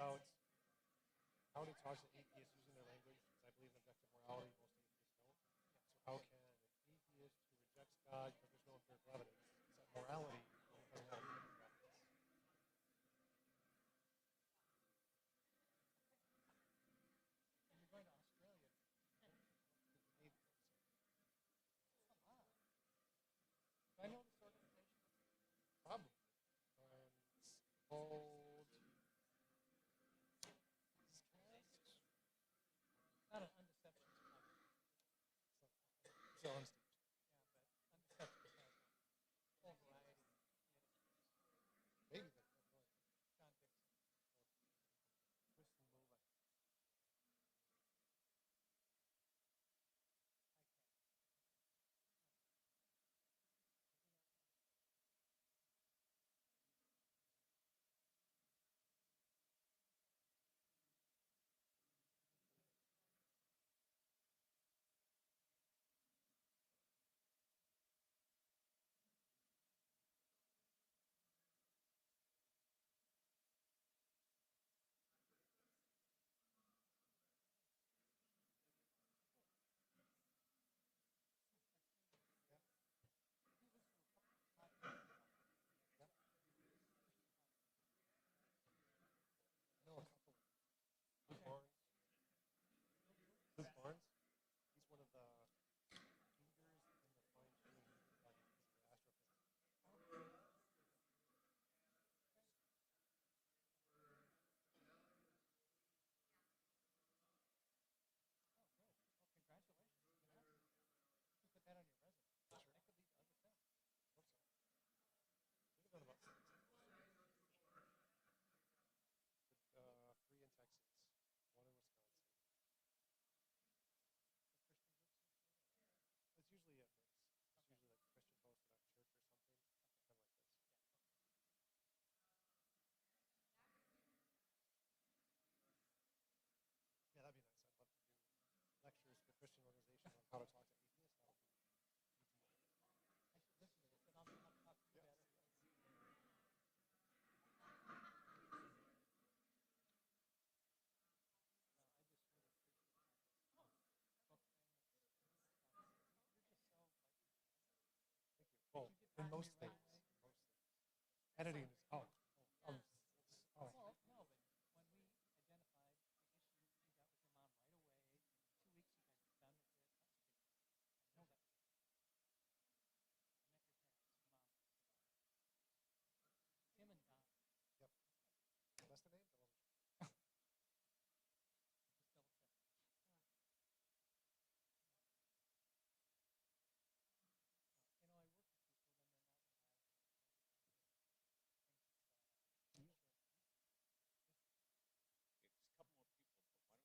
about how to talk to atheists using their language, because I believe in objective morality, most atheists don't. So how can an atheist who rejects God because there's no empirical evidence set morality when it doesn't have empirical evidence? And you're going to Australia. Do I know this organization? Probably. It's called... Not an undeceptions project. It's on stage. Yeah, but undeceptions has a whole variety of editors. Maybe they don't know. John Dixon. Kristen Lula. I can't. I know a couple. Luke Barnes. Luke Barnes. He's one of the leaders in the fine-tuning project for astrophysics. Well, congratulations. You put that on your resume. Sure. That could lead to other things. Hope so. Should have done about 6. But 3 in Texas, 1 in Wisconsin. The Christian groups? It's usually a mix. It's usually like a Christian posted on church or something, kind of like this. Yeah, that'd be nice. I'd love to do lectures for Christian organizations on how to talk to atheists. That would be ideal. I should listen to this, and I'll talk to you Yes. better. I just really appreciate that. Book thing. You're just so like. Thank you. Well, in most things. Editing is out. Well, no, but when we identified the issue, you got with your mom right away. 2 weeks, you guys were done with it. That's a big deal. I know that. I met your parents, your mom. Tim and Don. Yep. That's the name? I wasn't sure. Just double check. You know, I work with people, then they're not reliable. Things that Okay, just a couple more people, but why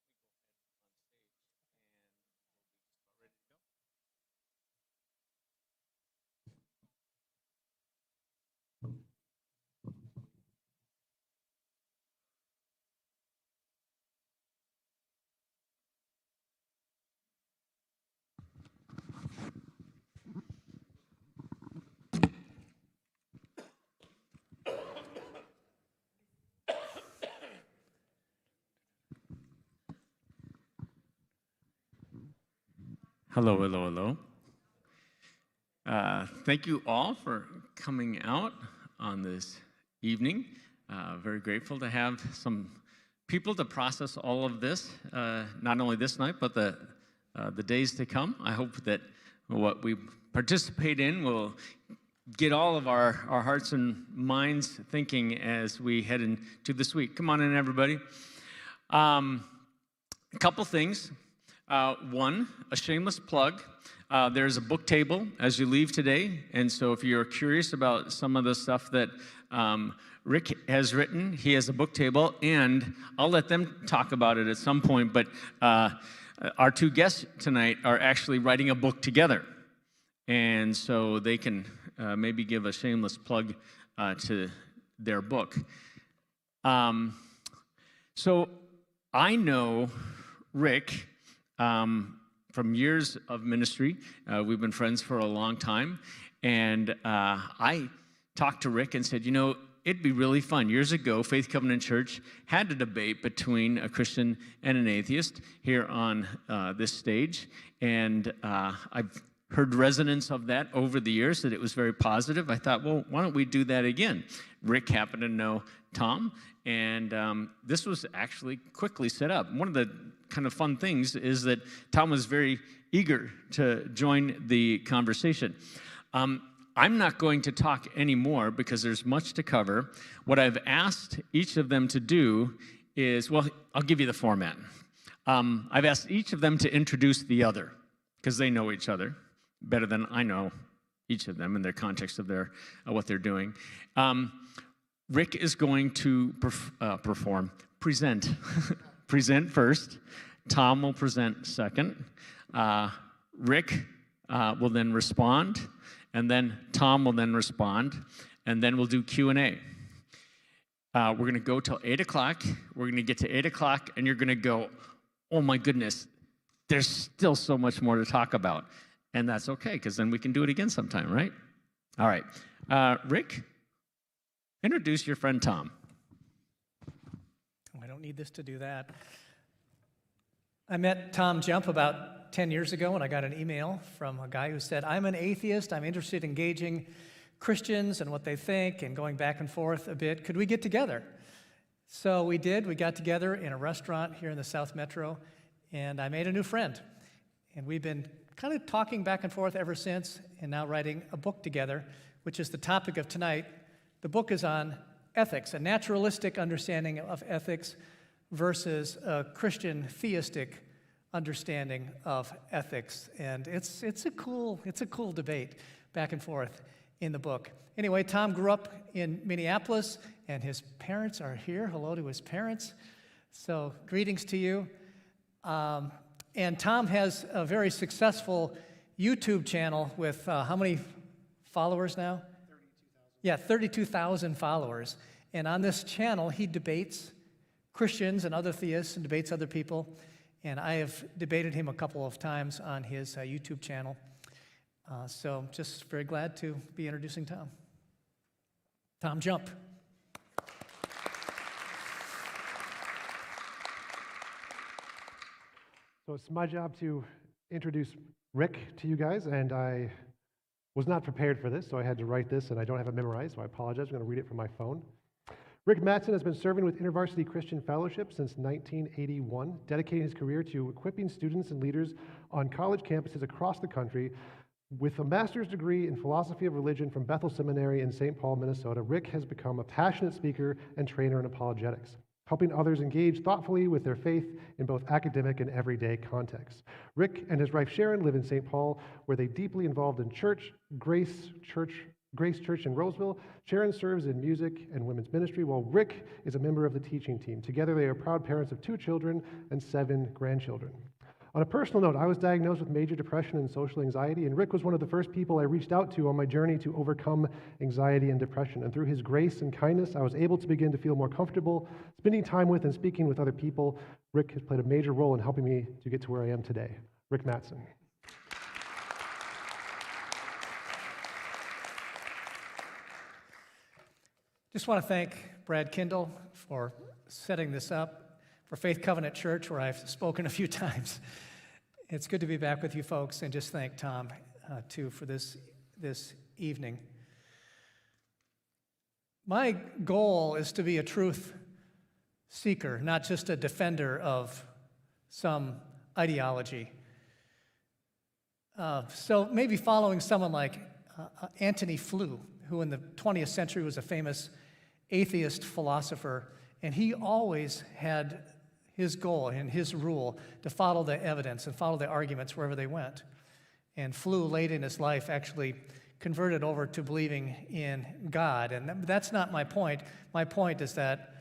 don't we go ahead on stage and we'll be just about ready to go. Hello, hello, hello. Thank you all for coming out on this evening. Very grateful to have some people to process all of this, not only this night, but the days to come. I hope that what we participate in will get all of our hearts and minds thinking as we head into this week. Come on in, everybody. A couple things. One, a shameless plug. There's a book table as you leave today, and so if you're curious about some of the stuff that Rick has written, he has a book table, and I'll let them talk about it at some point, but our 2 guests tonight are actually writing a book together, and so they can maybe give a shameless plug to their book. So I know Rick from years of ministry. We've been friends for a long time. And I talked to Rick and said, you know, it'd be really fun. Years ago, Faith Covenant Church had a debate between a Christian and an atheist here on this stage, and I've heard resonance of that over the years, that it was very positive. I thought, well, why don't we do that again? Rick happened to know Tom, and this was actually quickly set up. One of the kind of fun things is that Tom was very eager to join the conversation. I'm not going to talk anymore because there's much to cover. What I've asked each of them to do is, well, I'll give you the format. I've asked each of them to introduce the other, because they know each other better than I know each of them in their context of their what they're doing. Rick is going to present present first. Tom will present second. Rick will then respond, and then Tom will then respond, and then we'll do Q&A. We're going to go till 8 o'clock. We're going to get to 8 o'clock, and you're going to go, oh my goodness, there's still so much more to talk about. And that's okay, because then we can do it again sometime, right? All right. Rick, introduce your friend Tom. I don't need this to do that. I met TJump about 10 years ago, and I got an email from a guy who said, I'm an atheist. I'm interested in engaging Christians and what they think and going back and forth a bit. Could we get together? So we did. We got together in a restaurant here in the South Metro, and I made a new friend. And we've been kind of talking back and forth ever since, and now writing a book together, which is the topic of tonight. The book is on ethics, a naturalistic understanding of ethics versus a Christian theistic understanding of ethics. And it's a cool debate back and forth in the book. Anyway, Tom grew up in Minneapolis, and his parents are here. Hello to his parents. So greetings to you. And Tom has a very successful YouTube channel with how many followers now? 32,000. Yeah, 32,000 followers. And on this channel, he debates Christians and other theists and debates other people. And I have debated him a couple of times on his YouTube channel. So just very glad to be introducing Tom. TJump. So it's my job to introduce Rick to you guys, and I was not prepared for this, so I had to write this, and I don't have it memorized, so I apologize. I'm going to read it from my phone. Rick Mattson has been serving with InterVarsity Christian Fellowship since 1981, dedicating his career to equipping students and leaders on college campuses across the country. With a master's degree in philosophy of religion from Bethel Seminary in St. Paul, Minnesota, Rick has become a passionate speaker and trainer in apologetics, helping others engage thoughtfully with their faith in both academic and everyday contexts. Rick and his wife Sharon live in St. Paul, where they deeply involved in Grace Church in Roseville. Sharon serves in music and women's ministry, while Rick is a member of the teaching team. Together, they are proud parents of 2 children and 7 grandchildren. On a personal note, I was diagnosed with major depression and social anxiety, and Rick was one of the first people I reached out to on my journey to overcome anxiety and depression. And through his grace and kindness, I was able to begin to feel more comfortable spending time with and speaking with other people. Rick has played a major role in helping me to get to where I am today. Rick Mattson. Just want to thank Brad Kindle for setting this up, for Faith Covenant Church, where I've spoken a few times. It's good to be back with you folks, and just thank Tom, too, for this evening. My goal is to be a truth seeker, not just a defender of some ideology. So maybe following someone like Antony Flew, who in the 20th century was a famous atheist philosopher, and he always had his goal and his rule to follow the evidence and follow the arguments wherever they went. And Flew, late in his life, actually converted over to believing in God. And that's not my point. My point is that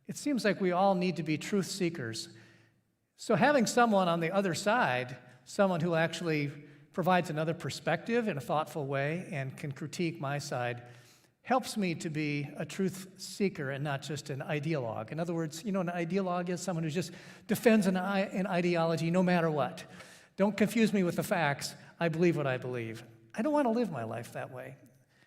it seems like we all need to be truth seekers. So having someone on the other side, someone who actually provides another perspective in a thoughtful way and can critique my side, helps me to be a truth seeker and not just an ideologue. In other words, you know, an ideologue is someone who just defends an ideology no matter what. Don't confuse me with the facts. I believe what I believe. I don't want to live my life that way.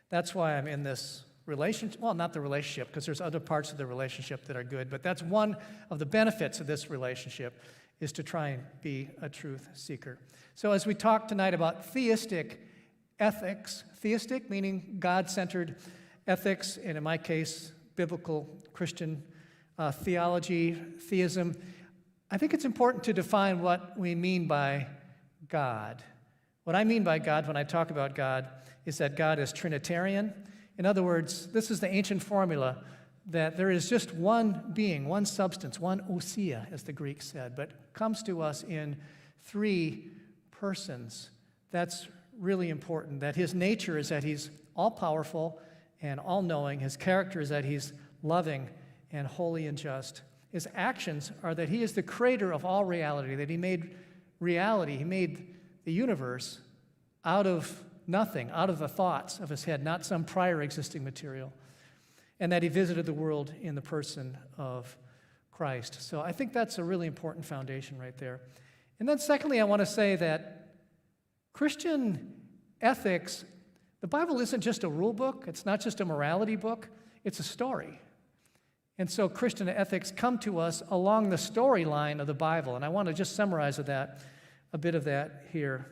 That's why I'm in this relationship. Well, not the relationship, because there's other parts of the relationship that are good, but that's one of the benefits of this relationship, is to try and be a truth seeker. So as we talk tonight about theistic ethics, theistic meaning God-centered ethics, and in my case, biblical Christian theology, theism, I think it's important to define what we mean by God. What I mean by God when I talk about God is that God is Trinitarian. In other words, this is the ancient formula that there is just one being, one substance, one ousia, as the Greeks said, but comes to us in three persons. That's really important, that his nature is that he's all-powerful and all-knowing. His character is that he's loving and holy and just. His actions are that he is the creator of all reality, that he made reality, he made the universe out of nothing, out of the thoughts of his head, not some prior existing material, and that he visited the world in the person of Christ. So I think that's a really important foundation right there. And then secondly, I want to say that Christian ethics, the Bible isn't just a rule book, it's not just a morality book, it's a story. And so Christian ethics come to us along the storyline of the Bible, and I want to just summarize a bit of that here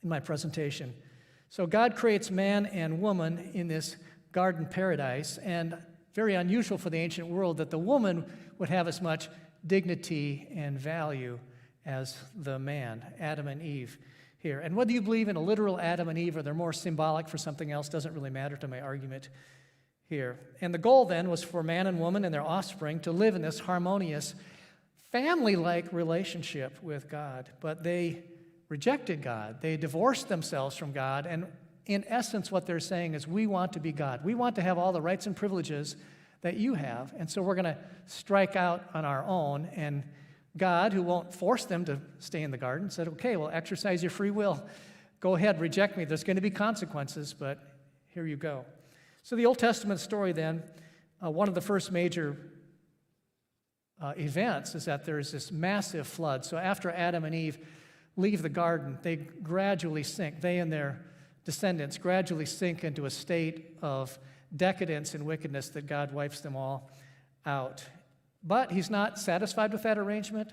in my presentation. So God creates man and woman in this garden paradise, and very unusual for the ancient world that the woman would have as much dignity and value as the man, Adam and Eve here. And whether you believe in a literal Adam and Eve or they're more symbolic for something else doesn't really matter to my argument here. And the goal then was for man and woman and their offspring to live in this harmonious, family-like relationship with God. But they rejected God. They divorced themselves from God. And in essence, what they're saying is, we want to be God. We want to have all the rights and privileges that you have. And so we're going to strike out on our own. And God, who won't force them to stay in the garden, said, okay, well, exercise your free will. Go ahead, reject me. There's going to be consequences, but here you go. So the Old Testament story then, one of the first major events is that there's this massive flood. So after Adam and Eve leave the garden, they gradually sink. They and their descendants gradually sink into a state of decadence and wickedness that God wipes them all out. But he's not satisfied with that arrangement.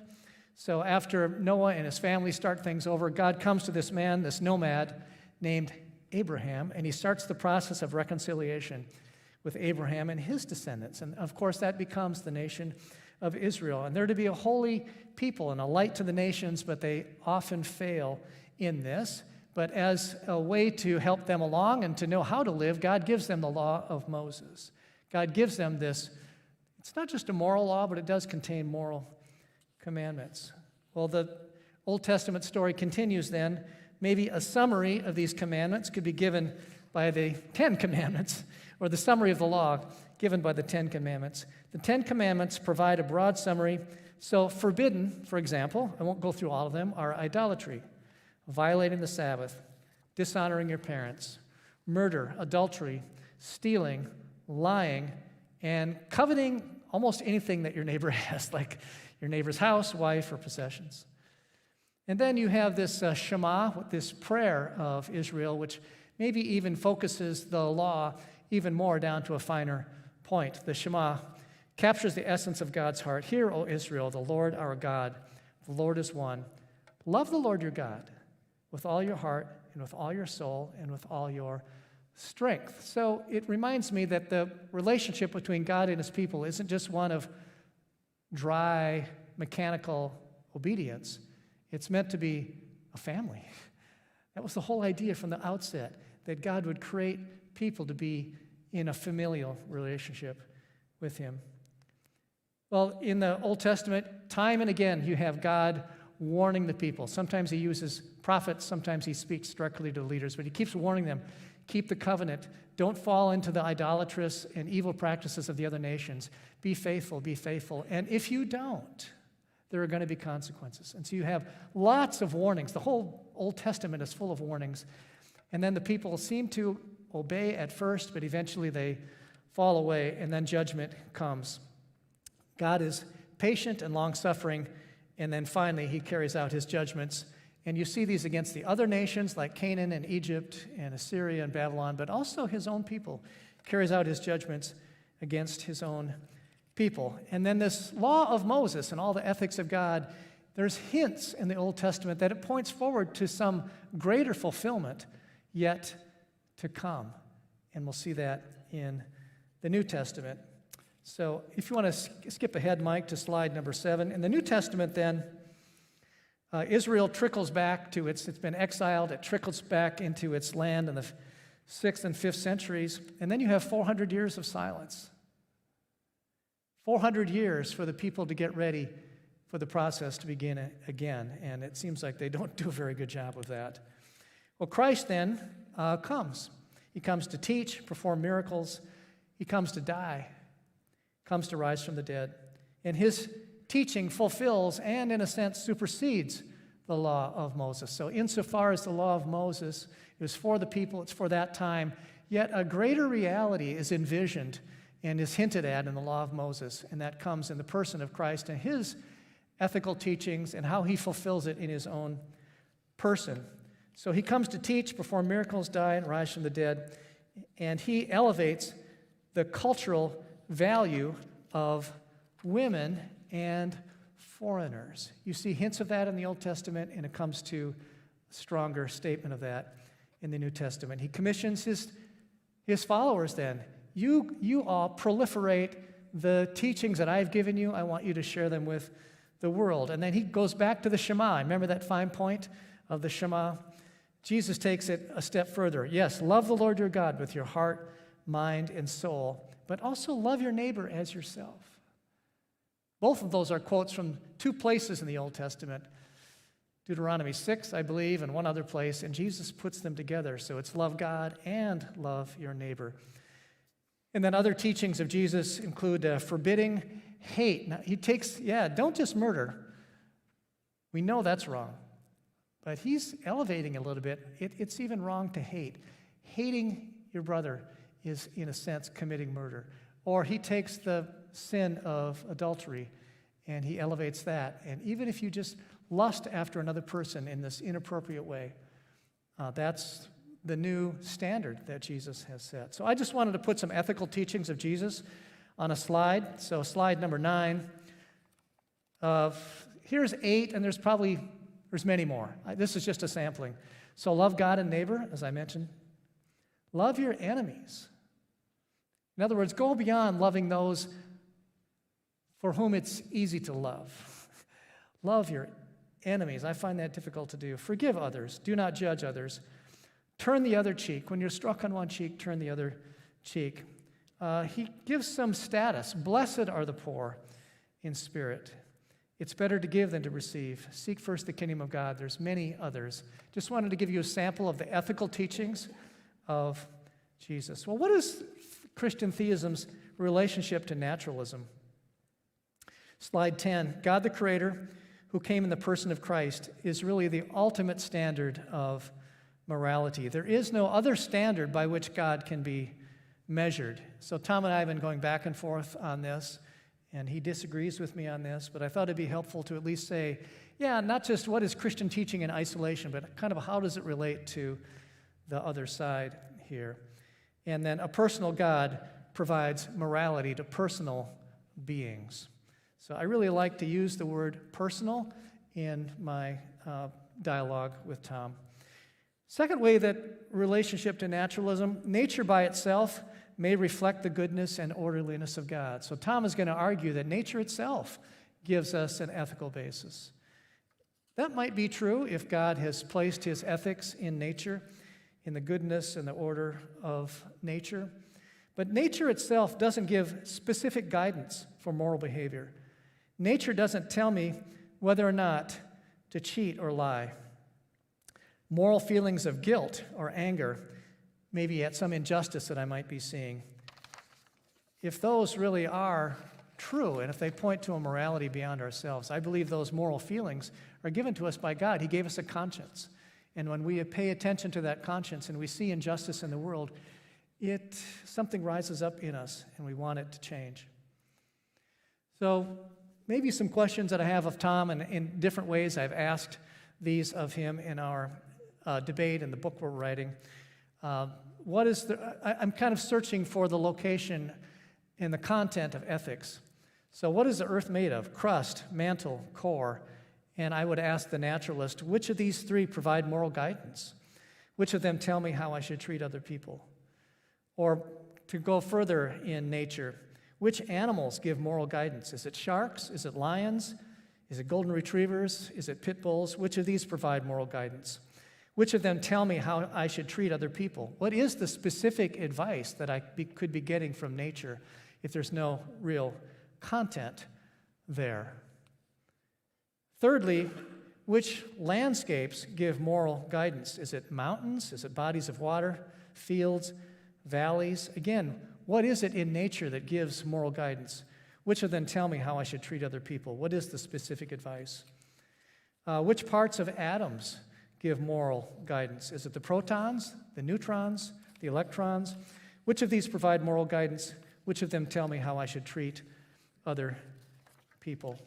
So after Noah and his family start things over, God comes to this man, this nomad named Abraham, and he starts the process of reconciliation with Abraham and his descendants. And of course, that becomes the nation of Israel. And they're to be a holy people and a light to the nations, but they often fail in this. But as a way to help them along and to know how to live, God gives them the law of Moses. God gives them this. It's not just a moral law, but it does contain moral commandments. Well, the Old Testament story continues then. Maybe a summary of these commandments could be given by the 10 Commandments, or the summary of the law given by the 10 Commandments. The 10 Commandments provide a broad summary. So forbidden, for example, I won't go through all of them, are idolatry, violating the Sabbath, dishonoring your parents, murder, adultery, stealing, lying, and coveting almost anything that your neighbor has, like your neighbor's house, wife, or possessions. And then you have this Shema, this prayer of Israel, which maybe even focuses the law even more down to a finer point. The Shema captures the essence of God's heart. Hear, O Israel, the Lord our God, the Lord is one. Love the Lord your God with all your heart and with all your soul and with all your strength. So it reminds me that the relationship between God and his people isn't just one of dry, mechanical obedience. It's meant to be a family. That was the whole idea from the outset, that God would create people to be in a familial relationship with him. Well, in the Old Testament, time and again, you have God warning the people. Sometimes he uses prophets, sometimes he speaks directly to leaders, but he keeps warning them, keep the covenant. Don't fall into the idolatrous and evil practices of the other nations. Be faithful, be faithful. And if you don't, there are going to be consequences. And so you have lots of warnings. The whole Old Testament is full of warnings. And then the people seem to obey at first, but eventually they fall away, and then judgment comes. God is patient and long-suffering, and then finally he carries out his judgments. And you see these against the other nations like Canaan and Egypt and Assyria and Babylon, but also his own people. carries out his judgments against his own people. And then this law of Moses and all the ethics of God, there's hints in the Old Testament that it points forward to some greater fulfillment yet to come. And we'll see that in the New Testament. So if you want to skip ahead, Mike, to slide number 7. In the New Testament then, Israel trickles back to it's been exiled, it trickles back into its land in the 6th and 5th centuries, and then you have 400 years of silence. 400 years for the people to get ready for the process to begin again, and it seems like they don't do a very good job of that. Well, Christ then comes. He comes to teach, perform miracles. He comes to die, comes to rise from the dead. And his teaching fulfills and, in a sense, supersedes the law of Moses. So insofar as the law of Moses, it was for the people, it's for that time, yet a greater reality is envisioned and is hinted at in the law of Moses, and that comes in the person of Christ and his ethical teachings and how he fulfills it in his own person. So he comes to teach, perform miracles, die, and rise from the dead, and he elevates the cultural value of women and foreigners. You see hints of that in the Old Testament, and it comes to a stronger statement of that in the New Testament. He commissions his followers then. You all proliferate the teachings that I've given you. I want you to share them with the world. And then he goes back to the Shema. Remember that fine point of the Shema? Jesus takes it a step further. Yes, love the Lord your God with your heart, mind, and soul, but also love your neighbor as yourself. Both of those are quotes from 2 places in the Old Testament, Deuteronomy 6, I believe, and one other place, and Jesus puts them together. So it's love God and love your neighbor. And then other teachings of Jesus include forbidding hate. Now, he takes, don't just murder. We know that's wrong. But he's elevating a little bit. It's even wrong to hate. Hating your brother is, in a sense, committing murder. Or he takes the sin of adultery and he elevates that. And even if you just lust after another person in this inappropriate way, that's the new standard that Jesus has set. So I just wanted to put some ethical teachings of Jesus on a slide. So slide number 9. Here's 8, and there's many more. This is just a sampling. So love God and neighbor, as I mentioned. Love your enemies. In other words, go beyond loving those for whom it's easy to love. Love your enemies. I find that difficult to do. Forgive others. Do not judge others. Turn the other cheek. When you're struck on one cheek, turn the other cheek. He gives some status. Blessed are the poor in spirit. It's better to give than to receive. Seek first the kingdom of God. There's many others. Just wanted to give you a sample of the ethical teachings of Jesus. Well, what is Christian theism's relationship to naturalism? Slide 10. God the Creator, who came in the person of Christ, is really the ultimate standard of morality. There is no other standard by which God can be measured. So Tom and I have been going back and forth on this, and he disagrees with me on this, but I thought it'd be helpful to at least say, not just what is Christian teaching in isolation, but kind of how does it relate to the other side here. And then a personal God provides morality to personal beings. So I really like to use the word personal in my dialogue with Tom. Second way that relationship to naturalism, nature by itself may reflect the goodness and orderliness of God. So Tom is going to argue that nature itself gives us an ethical basis. That might be true if God has placed his ethics in nature, in the goodness and the order of nature. But nature itself doesn't give specific guidance for moral behavior. Nature doesn't tell me whether or not to cheat or lie. Moral feelings of guilt or anger, maybe at some injustice that I might be seeing, if those really are true and if they point to a morality beyond ourselves, I believe those moral feelings are given to us by God. He gave us a conscience. And when we pay attention to that conscience and we see injustice in the world, something rises up in us and we want it to change. So maybe some questions that I have of Tom, and in different ways I've asked these of him in our debate and the book we're writing. I'm kind of searching for the location in the content of ethics. So what is the earth made of? Crust, mantle, core. And I would ask the naturalist, which of these three provide moral guidance? Which of them tell me how I should treat other people? Or to go further in nature, which animals give moral guidance? Is it sharks? Is it lions? Is it golden retrievers? Is it pit bulls? Which of these provide moral guidance? Which of them tell me how I should treat other people? What is the specific advice that I could be getting from nature if there's no real content there? Thirdly, which landscapes give moral guidance? Is it mountains? Is it bodies of water, fields, valleys? Again, what is it in nature that gives moral guidance? Which of them tell me how I should treat other people? What is the specific advice? Which parts of atoms give moral guidance? Is it the protons, the neutrons, the electrons? Which of these provide moral guidance? Which of them tell me how I should treat other people?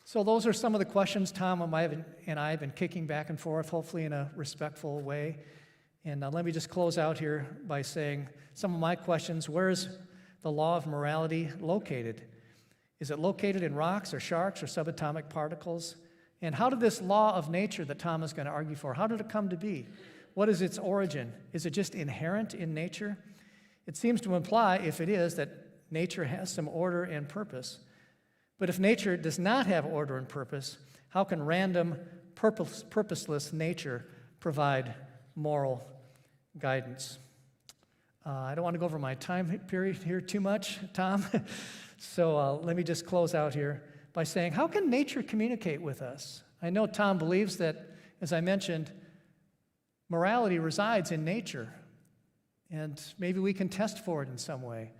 So those are some of the questions Tom and I have been kicking back and forth, hopefully in a respectful way. And let me just close out here by saying some of my questions. Where is the law of morality located? Is it located in rocks or sharks or subatomic particles? And how did this law of nature that Tom is going to argue for, how did it come to be? What is its origin? Is it just inherent in nature? It seems to imply, if it is, that nature has some order and purpose. But if nature does not have order and purpose, how can random, purposeless nature provide moral guidance? I don't want to go over my time period here too much, Tom. So let me just close out here by saying, how can nature communicate with us? I know Tom believes that, as I mentioned, morality resides in nature, and maybe we can test for it in some way.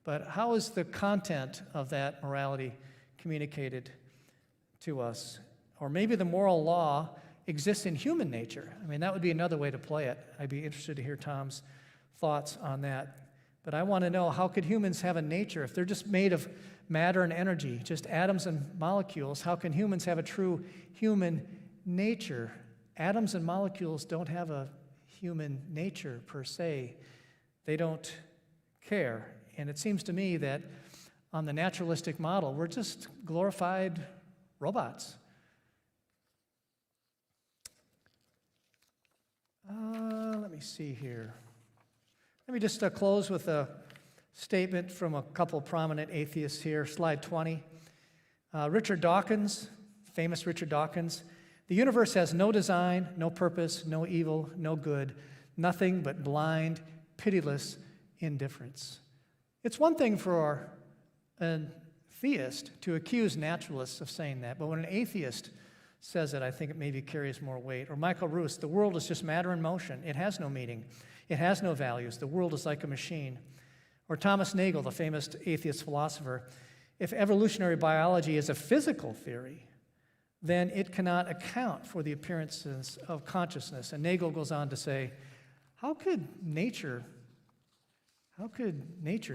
But how is the content of that morality communicated to us? Or maybe the moral law exists in human nature. I mean, that would be another way to play it. I'd be interested to hear Tom's thoughts on that. But I want to know, how could humans have a nature? If they're just made of matter and energy, just atoms and molecules, how can humans have a true human nature? Atoms and molecules don't have a human nature per se. They don't care. And it seems to me that on the naturalistic model, we're just glorified robots. Let me see here. Let me just close with a statement from a couple prominent atheists here. Slide 20. Richard Dawkins, famous Richard Dawkins. The universe has no design, no purpose, no evil, no good, nothing but blind, pitiless indifference. It's one thing for a theist to accuse naturalists of saying that, but when an atheist says it, I think it maybe carries more weight. Or Michael Ruse, the world is just matter in motion. It has no meaning. It has no values. The world is like a machine. Or Thomas Nagel, the famous atheist philosopher, if evolutionary biology is a physical theory, then it cannot account for the appearances of consciousness. And Nagel goes on to say, how could nature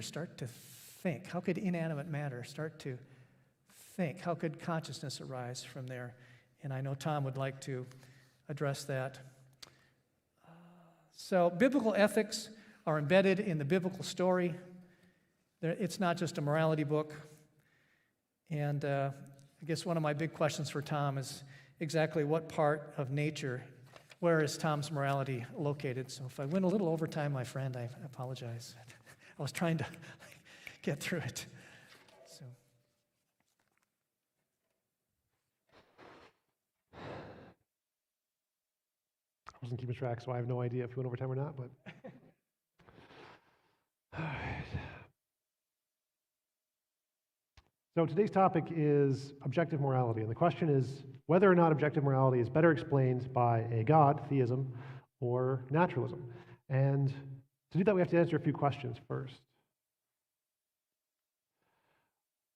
start to think? How could inanimate matter start to think? How could consciousness arise from there? And I know Tom would like to address that. So biblical ethics are embedded in the biblical story. It's not just a morality book. And I guess one of my big questions for Tom is exactly what part of nature, where is Tom's morality located? So if I went a little over time, my friend, I apologize. I was trying to get through it. So. I wasn't keeping track, so I have no idea if you went over time or not, but. All right. So today's topic is objective morality, and the question is whether or not objective morality is better explained by a God, theism, or naturalism. And to do that, we have to answer a few questions first.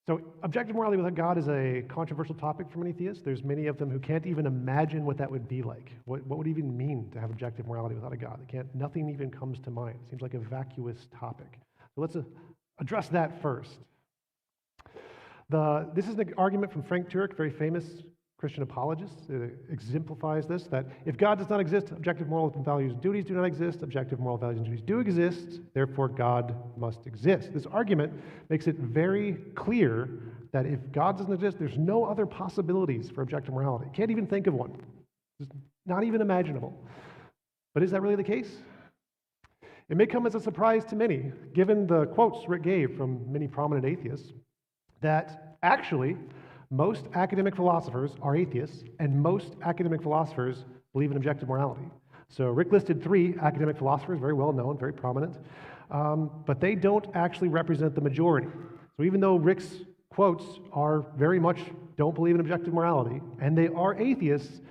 So objective morality without God is a controversial topic for many theists. There's many of them who can't even imagine what that would be like. What would it even mean to have objective morality without a God? Nothing even comes to mind. It seems like a vacuous topic. So let's address that first. This is an argument from Frank Turek, very famous Christian apologists. It exemplifies this, that if God does not exist, objective moral values and duties do not exist, objective moral values and duties do exist, therefore God must exist. This argument makes it very clear that if God doesn't exist, there's no other possibilities for objective morality. Can't even think of one. It's not even imaginable. But is that really the case? It may come as a surprise to many, given the quotes Rick gave from many prominent atheists, that actually most academic philosophers are atheists, and most academic philosophers believe in objective morality. So Rick listed 3 academic philosophers, very well known, very prominent, but they don't actually represent the majority. So even though Rick's quotes are very much don't believe in objective morality, and they are atheists,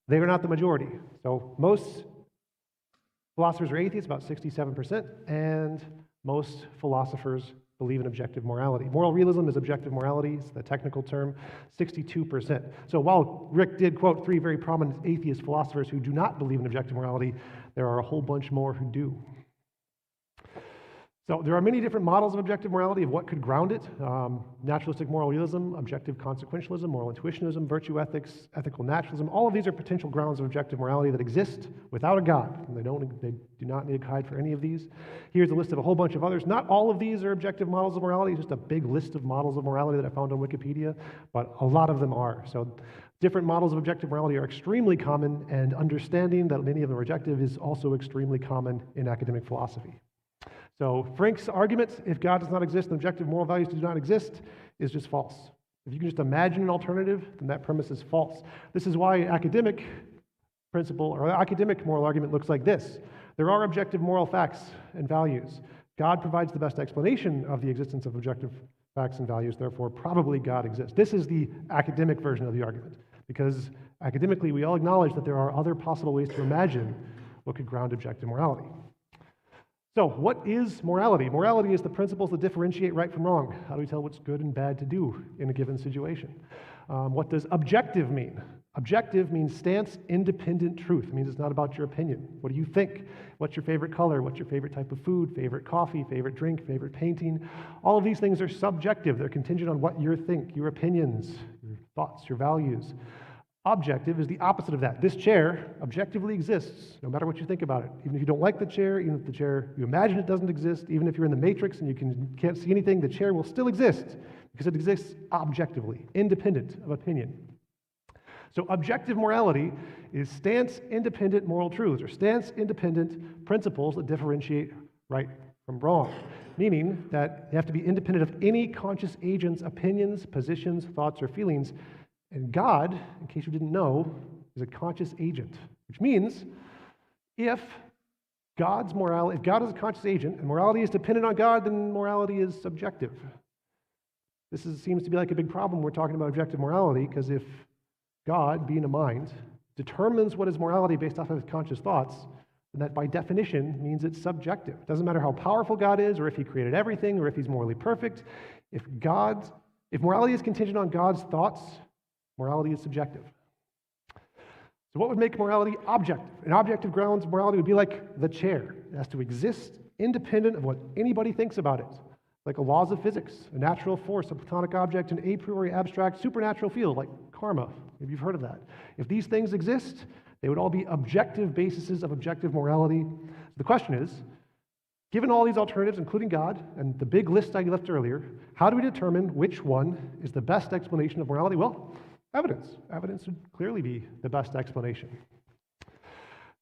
they are not the majority. So most philosophers are atheists, about 67%, and most philosophers believe in objective morality. Moral realism is objective morality, it's the technical term, 62%. So while Rick did quote 3 very prominent atheist philosophers who do not believe in objective morality, there are a whole bunch more who do. So there are many different models of objective morality, of what could ground it. Naturalistic moral realism, objective consequentialism, moral intuitionism, virtue ethics, ethical naturalism. All of these are potential grounds of objective morality that exist without a God. And they do not need to hide for any of these. Here's a list of a whole bunch of others. Not all of these are objective models of morality, just a big list of models of morality that I found on Wikipedia, but a lot of them are. So different models of objective morality are extremely common, and understanding that many of them are objective is also extremely common in academic philosophy. So Frank's argument, if God does not exist and objective moral values do not exist, is just false. If you can just imagine an alternative, then that premise is false. This is why academic principle or academic moral argument looks like this. There are objective moral facts and values. God provides the best explanation of the existence of objective facts and values, therefore probably God exists. This is the academic version of the argument, because academically we all acknowledge that there are other possible ways to imagine what could ground objective morality. So, what is morality? Morality is the principles that differentiate right from wrong. How do we tell what's good and bad to do in a given situation? What does objective mean? Objective means stance independent truth. It means it's not about your opinion. What do you think? What's your favorite color? What's your favorite type of food? Favorite coffee? Favorite drink? Favorite painting? All of these things are subjective. They're contingent on what you think, your opinions, your thoughts, your values. Objective is the opposite of that. This chair objectively exists, no matter what you think about it. Even if you don't like the chair, even if the chair, you imagine it doesn't exist, even if you're in the matrix and you can't see anything, the chair will still exist because it exists objectively, independent of opinion. So objective morality is stance-independent moral truths, or stance-independent principles that differentiate right from wrong, meaning that they have to be independent of any conscious agent's opinions, positions, thoughts, or feelings. And God, in case you didn't know, is a conscious agent, which means if God is a conscious agent and morality is dependent on God, then morality is subjective. This seems to be like a big problem when we're talking about objective morality, because if God, being a mind, determines what is morality based off of his conscious thoughts, then that by definition means it's subjective. It doesn't matter how powerful God is, or if he created everything, or if he's morally perfect. If morality is contingent on God's thoughts, morality is subjective. So what would make morality objective? An objective grounds morality would be like the chair. It has to exist independent of what anybody thinks about it, like the laws of physics, a natural force, a platonic object, an a priori abstract supernatural field, like karma. Maybe you've heard of that. If these things exist, they would all be objective bases of objective morality. The question is, given all these alternatives, including God, and the big list I left earlier, how do we determine which one is the best explanation of morality? Well, evidence. Evidence would clearly be the best explanation.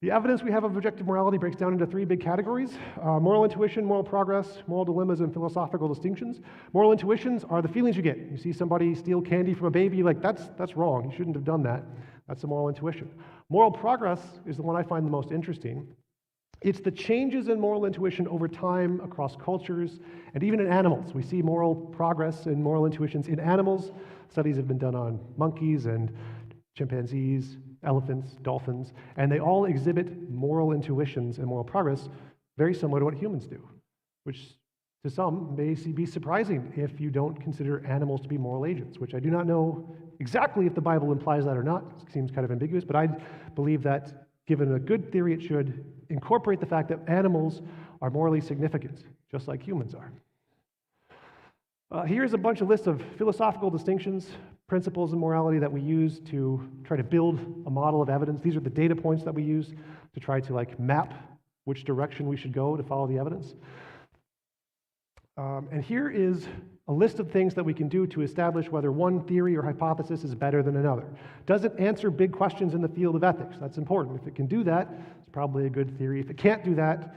The evidence we have of objective morality breaks down into 3 big categories: moral intuition, moral progress, moral dilemmas, and philosophical distinctions. Moral intuitions are the feelings you get. You see somebody steal candy from a baby, you're like, that's wrong. You shouldn't have done that. That's a moral intuition. Moral progress is the one I find the most interesting. It's the changes in moral intuition over time across cultures and even in animals. We see moral progress and moral intuitions in animals. Studies have been done on monkeys and chimpanzees, elephants, dolphins, and they all exhibit moral intuitions and moral progress very similar to what humans do, which to some may be surprising if you don't consider animals to be moral agents, which I do not know exactly if the Bible implies that or not. It seems kind of ambiguous, but I believe that given a good theory, it should incorporate the fact that animals are morally significant, just like humans are. Here's a bunch of lists of philosophical distinctions, principles, and morality that we use to try to build a model of evidence. These are the data points that we use to try to map which direction we should go to follow the evidence. And here is a list of things that we can do to establish whether one theory or hypothesis is better than another. Does it answer big questions in the field of ethics? That's important. If it can do that, it's probably a good theory. If it can't do that,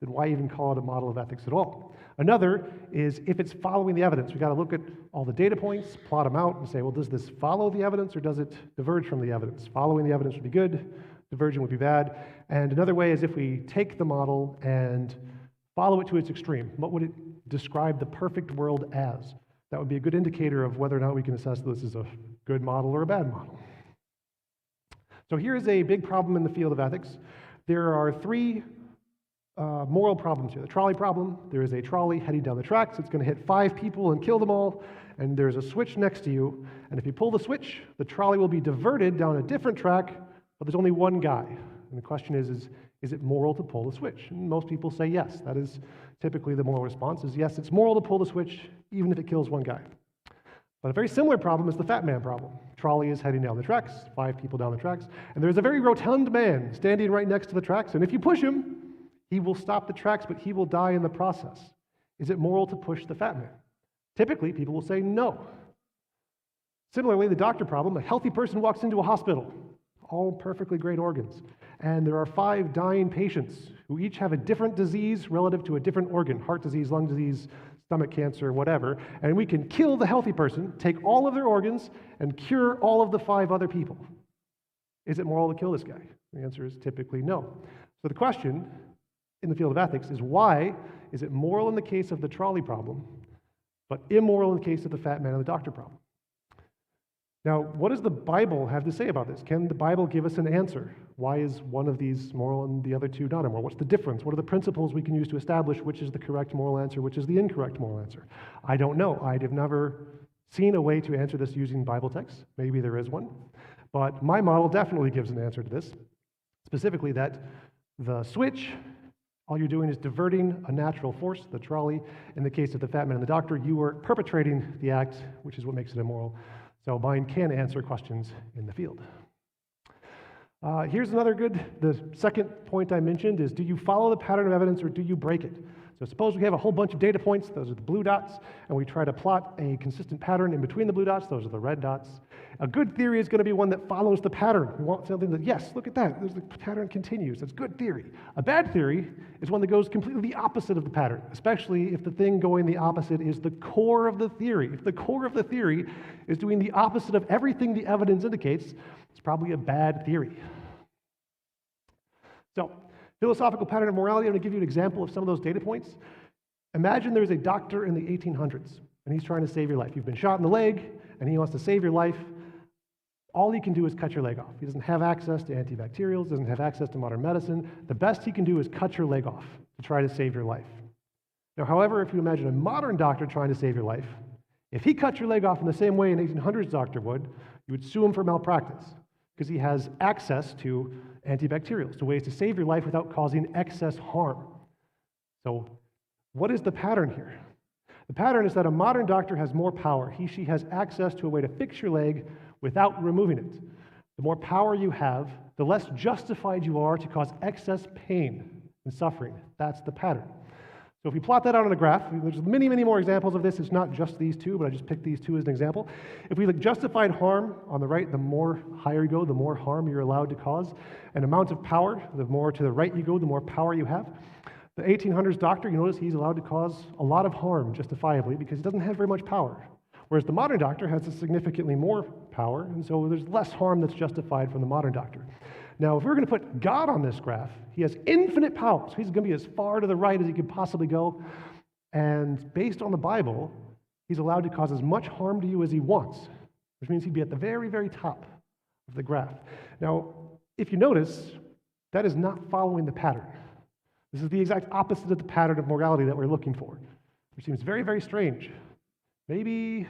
then why even call it a model of ethics at all? Another is if it's following the evidence. We've got to look at all the data points, plot them out, and say, well, does this follow the evidence or does it diverge from the evidence? Following the evidence would be good, diverging would be bad. And another way is if we take the model and follow it to its extreme. What would it describe the perfect world as? That would be a good indicator of whether or not we can assess this is a good model or a bad model. So here's a big problem in the field of ethics. There are three moral problems here. The trolley problem. There is a trolley heading down the tracks. It's going to hit 5 people and kill them all. And there's a switch next to you. And if you pull the switch, the trolley will be diverted down a different track, but there's only one guy. And the question is it moral to pull the switch? And most people say yes. That is typically the moral response is yes, it's moral to pull the switch, even if it kills one guy. But a very similar problem is the fat man problem. Trolley is heading down the tracks, 5 people down the tracks, and there's a very rotund man standing right next to the tracks, and if you push him, he will stop the tracks, but he will die in the process. Is it moral to push the fat man? Typically, people will say no. Similarly, the doctor problem, a healthy person walks into a hospital, all perfectly great organs, and there are 5 dying patients who each have a different disease relative to a different organ, heart disease, lung disease, stomach cancer, whatever, and we can kill the healthy person, take all of their organs, and cure all of the 5 other people. Is it moral to kill this guy? The answer is typically no. So the question in the field of ethics is why is it moral in the case of the trolley problem, but immoral in the case of the fat man and the doctor problem? Now, what does the Bible have to say about this? Can the Bible give us an answer? Why is one of these moral and the other 2 not immoral? What's the difference? What are the principles we can use to establish which is the correct moral answer, which is the incorrect moral answer? I don't know. I have never seen a way to answer this using Bible texts. Maybe there is one. But my model definitely gives an answer to this. Specifically that the switch, all you're doing is diverting a natural force, the trolley. In the case of the fat man and the doctor, you are perpetrating the act, which is what makes it immoral. So mine can answer questions in the field. Here's another good, the second point I mentioned is, do you follow the pattern of evidence or do you break it? So suppose we have a whole bunch of data points, those are the blue dots, and we try to plot a consistent pattern in between the blue dots, those are the red dots. A good theory is going to be one that follows the pattern. We want something that, yes, look at that, the pattern continues, that's good theory. A bad theory is one that goes completely the opposite of the pattern, especially if the thing going the opposite is the core of the theory. If the core of the theory is doing the opposite of everything the evidence indicates, it's probably a bad theory. So, philosophical pattern of morality, I'm going to give you an example of some of those data points. Imagine there's a doctor in the 1800s, and he's trying to save your life. You've been shot in the leg, and he wants to save your life. All he can do is cut your leg off. He doesn't have access to antibacterials, doesn't have access to modern medicine. The best he can do is cut your leg off to try to save your life. Now, however, if you imagine a modern doctor trying to save your life, if he cut your leg off in the same way an 1800s doctor would, you would sue him for malpractice because he has access to antibacterials, to ways to save your life without causing excess harm. So what is the pattern here? The pattern is that a modern doctor has more power. He, she has access to a way to fix your leg without removing it. The more power you have, the less justified you are to cause excess pain and suffering. That's the pattern. So if we plot that out on a graph, there's many, many more examples of this. It's not just these 2, but I just picked these 2 as an example. If we look justified harm on the right, the more higher you go, the more harm you're allowed to cause. And amount of power, the more to the right you go, the more power you have. The 1800s doctor, you notice he's allowed to cause a lot of harm justifiably because he doesn't have very much power. Whereas the modern doctor has significantly more power, and so there's less harm that's justified from the modern doctor. Now, if we were going to put God on this graph, he has infinite power, so he's going to be as far to the right as he could possibly go, and based on the Bible, he's allowed to cause as much harm to you as he wants, which means he'd be at the very, very top of the graph. Now, if you notice, that is not following the pattern. This is the exact opposite of the pattern of morality that we're looking for, which seems very, very strange. Maybe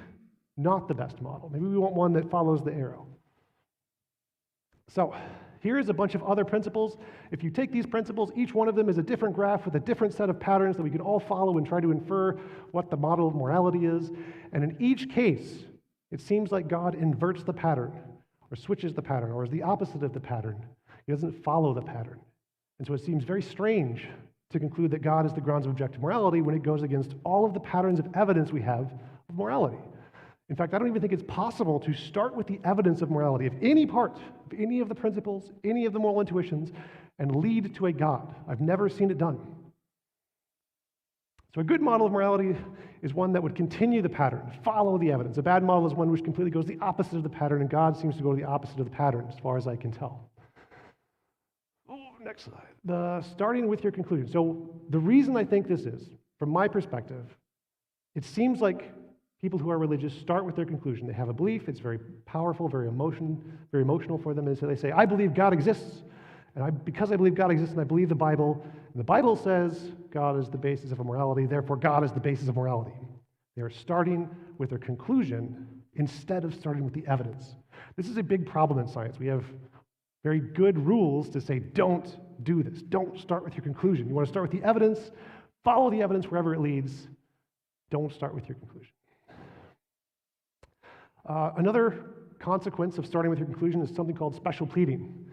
not the best model. Maybe we want one that follows the arrow. So, Here's a bunch of other principles. If you take these principles, each one of them is a different graph with a different set of patterns that we can all follow and try to infer what the model of morality is. And in each case, it seems like God inverts the pattern, or switches the pattern, or is the opposite of the pattern. He doesn't follow the pattern. And so it seems very strange to conclude that God is the grounds of objective morality when it goes against all of the patterns of evidence we have of morality. In fact, I don't even think it's possible to start with the evidence of morality of any part, of any of the principles, any of the moral intuitions, and lead to a God. I've never seen it done. So a good model of morality is one that would continue the pattern, follow the evidence. A bad model is one which completely goes the opposite of the pattern, and God seems to go the opposite of the pattern, as far as I can tell. Next slide. Starting with your conclusion. So the reason I think this is, from my perspective, it seems like people who are religious start with their conclusion. They have a belief, it's very powerful, very emotional for them, and so they say, I believe God exists, and because I believe God exists and I believe the Bible says God is the basis of morality, therefore God is the basis of morality. They are starting with their conclusion instead of starting with the evidence. This is a big problem in science. We have very good rules to say, don't do this. Don't start with your conclusion. You want to start with the evidence, follow the evidence wherever it leads. Don't start with your conclusion. Another consequence of starting with your conclusion is something called special pleading.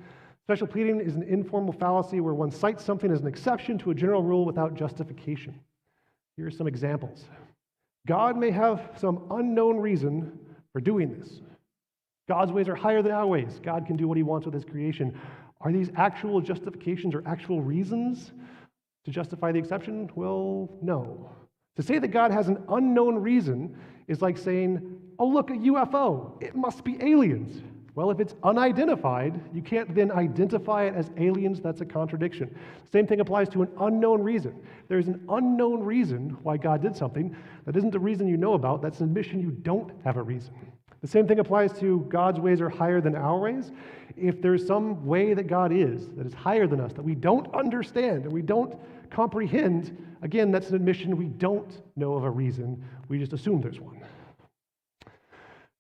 Special pleading is an informal fallacy where one cites something as an exception to a general rule without justification. Here are some examples. God may have some unknown reason for doing this. God's ways are higher than our ways. God can do what he wants with his creation. Are these actual justifications or actual reasons to justify the exception? Well, no. To say that God has an unknown reason is like saying, oh, look, a UFO. It must be aliens. Well, if it's unidentified, you can't then identify it as aliens. That's a contradiction. Same thing applies to an unknown reason. There's an unknown reason why God did something. That isn't a reason you know about. That's an admission you don't have a reason. The same thing applies to God's ways are higher than our ways. If there's some way that God is that is higher than us, that we don't understand and we don't comprehend, again, that's an admission we don't know of a reason. We just assume there's one.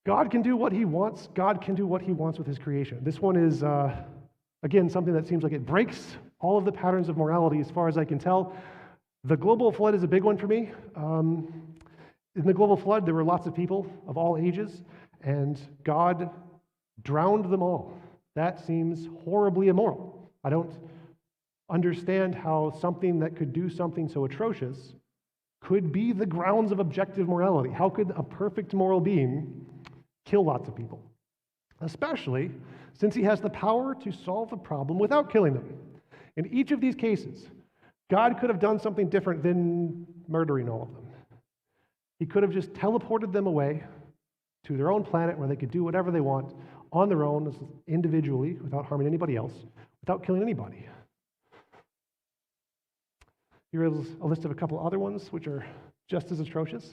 God can do what he wants. God can do what he wants with his creation. This one is, again, something that seems like it breaks all of the patterns of morality as far as I can tell. The global flood is a big one for me. In the global flood, there were lots of people of all ages, and God drowned them all. That seems horribly immoral. I don't understand how something that could do something so atrocious could be the grounds of objective morality. How could a perfect moral being kill lots of people? Especially since he has the power to solve the problem without killing them. In each of these cases, God could have done something different than murdering all of them. He could have just teleported them away to their own planet where they could do whatever they want on their own, individually, without harming anybody else, without killing anybody. Here is a list of a couple other ones which are just as atrocious.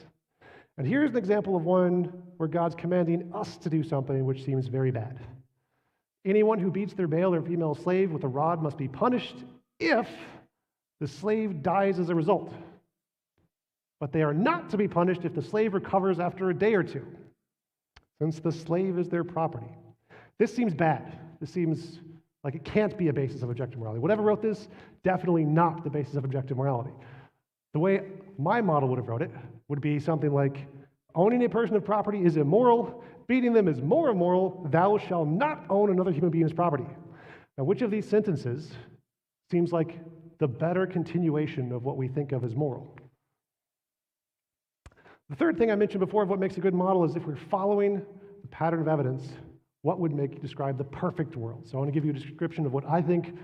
And here's an example of one where God's commanding us to do something which seems very bad. Anyone who beats their male or female slave with a rod must be punished if the slave dies as a result. But they are not to be punished if the slave recovers after a day or two, since the slave is their property. This seems bad. This seems like it can't be a basis of objective morality. Whatever wrote this, definitely not the basis of objective morality. The way my model would have wrote it would be something like, owning a person of property is immoral, beating them is more immoral, thou shalt not own another human being's property. Now, which of these sentences seems like the better continuation of what we think of as moral? The third thing I mentioned before of what makes a good model is if we're following the pattern of evidence, what would describe the perfect world? So I want to give you a description of what I think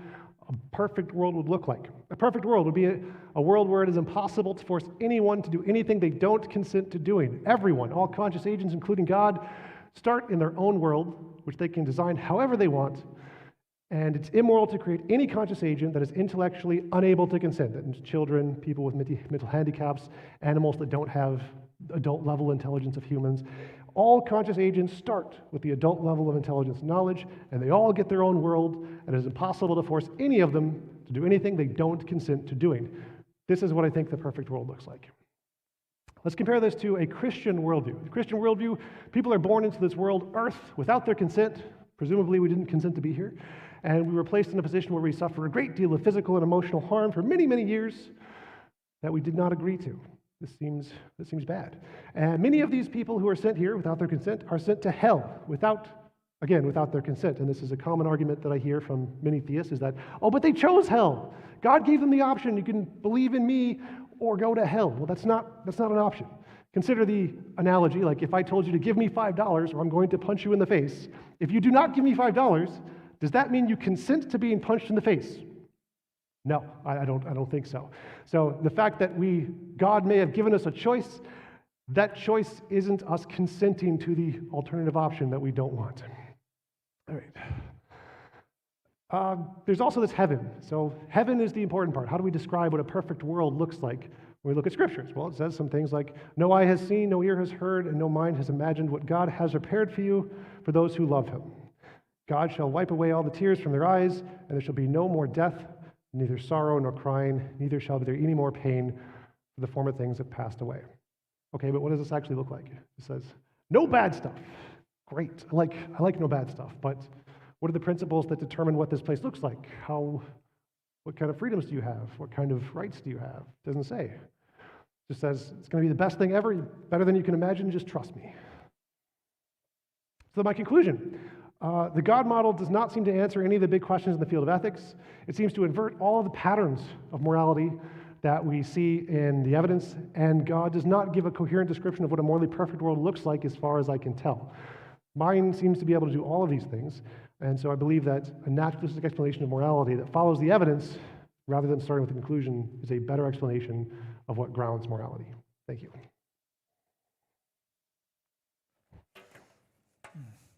a perfect world would look like. A perfect world would be a world where it is impossible to force anyone to do anything they don't consent to doing. Everyone, all conscious agents, including God, start in their own world, which they can design however they want, and it's immoral to create any conscious agent that is intellectually unable to consent. That means children, people with mental handicaps, animals that don't have adult-level intelligence of humans. All conscious agents start with the adult level of intelligence and knowledge, and they all get their own world, and it is impossible to force any of them to do anything they don't consent to doing. This is what I think the perfect world looks like. Let's compare this to a Christian worldview. The Christian worldview, people are born into this world, earth, without their consent. Presumably we didn't consent to be here. And we were placed in a position where we suffer a great deal of physical and emotional harm for many, many years that we did not agree to. This seems bad. And many of these people who are sent here without their consent are sent to hell without their consent. And this is a common argument that I hear from many theists is that, oh, but they chose hell. God gave them the option. You can believe in me or go to hell. Well, that's not an option. Consider the analogy, like if I told you to give me $5 or I'm going to punch you in the face, if you do not give me $5, does that mean you consent to being punched in the face? No, I don't think so. So the fact that God may have given us a choice, that choice isn't us consenting to the alternative option that we don't want. All right. There's also this heaven. So heaven is the important part. How do we describe what a perfect world looks like when we look at scriptures? Well, it says some things like, no eye has seen, no ear has heard, and no mind has imagined what God has prepared for you for those who love him. God shall wipe away all the tears from their eyes, and there shall be no more death, neither sorrow nor crying, neither shall there be any more pain, for the former things have passed away. Okay, but what does this actually look like? It says, no bad stuff. Great. I like no bad stuff, but what are the principles that determine what this place looks like? What kind of freedoms do you have? What kind of rights do you have? It doesn't say. It just says it's going to be the best thing ever, better than you can imagine, just trust me. So my conclusion, the God model does not seem to answer any of the big questions in the field of ethics. It seems to invert all of the patterns of morality that we see in the evidence, and God does not give a coherent description of what a morally perfect world looks like as far as I can tell. Mine seems to be able to do all of these things, and so I believe that a naturalistic explanation of morality that follows the evidence rather than starting with the conclusion is a better explanation of what grounds morality. Thank you.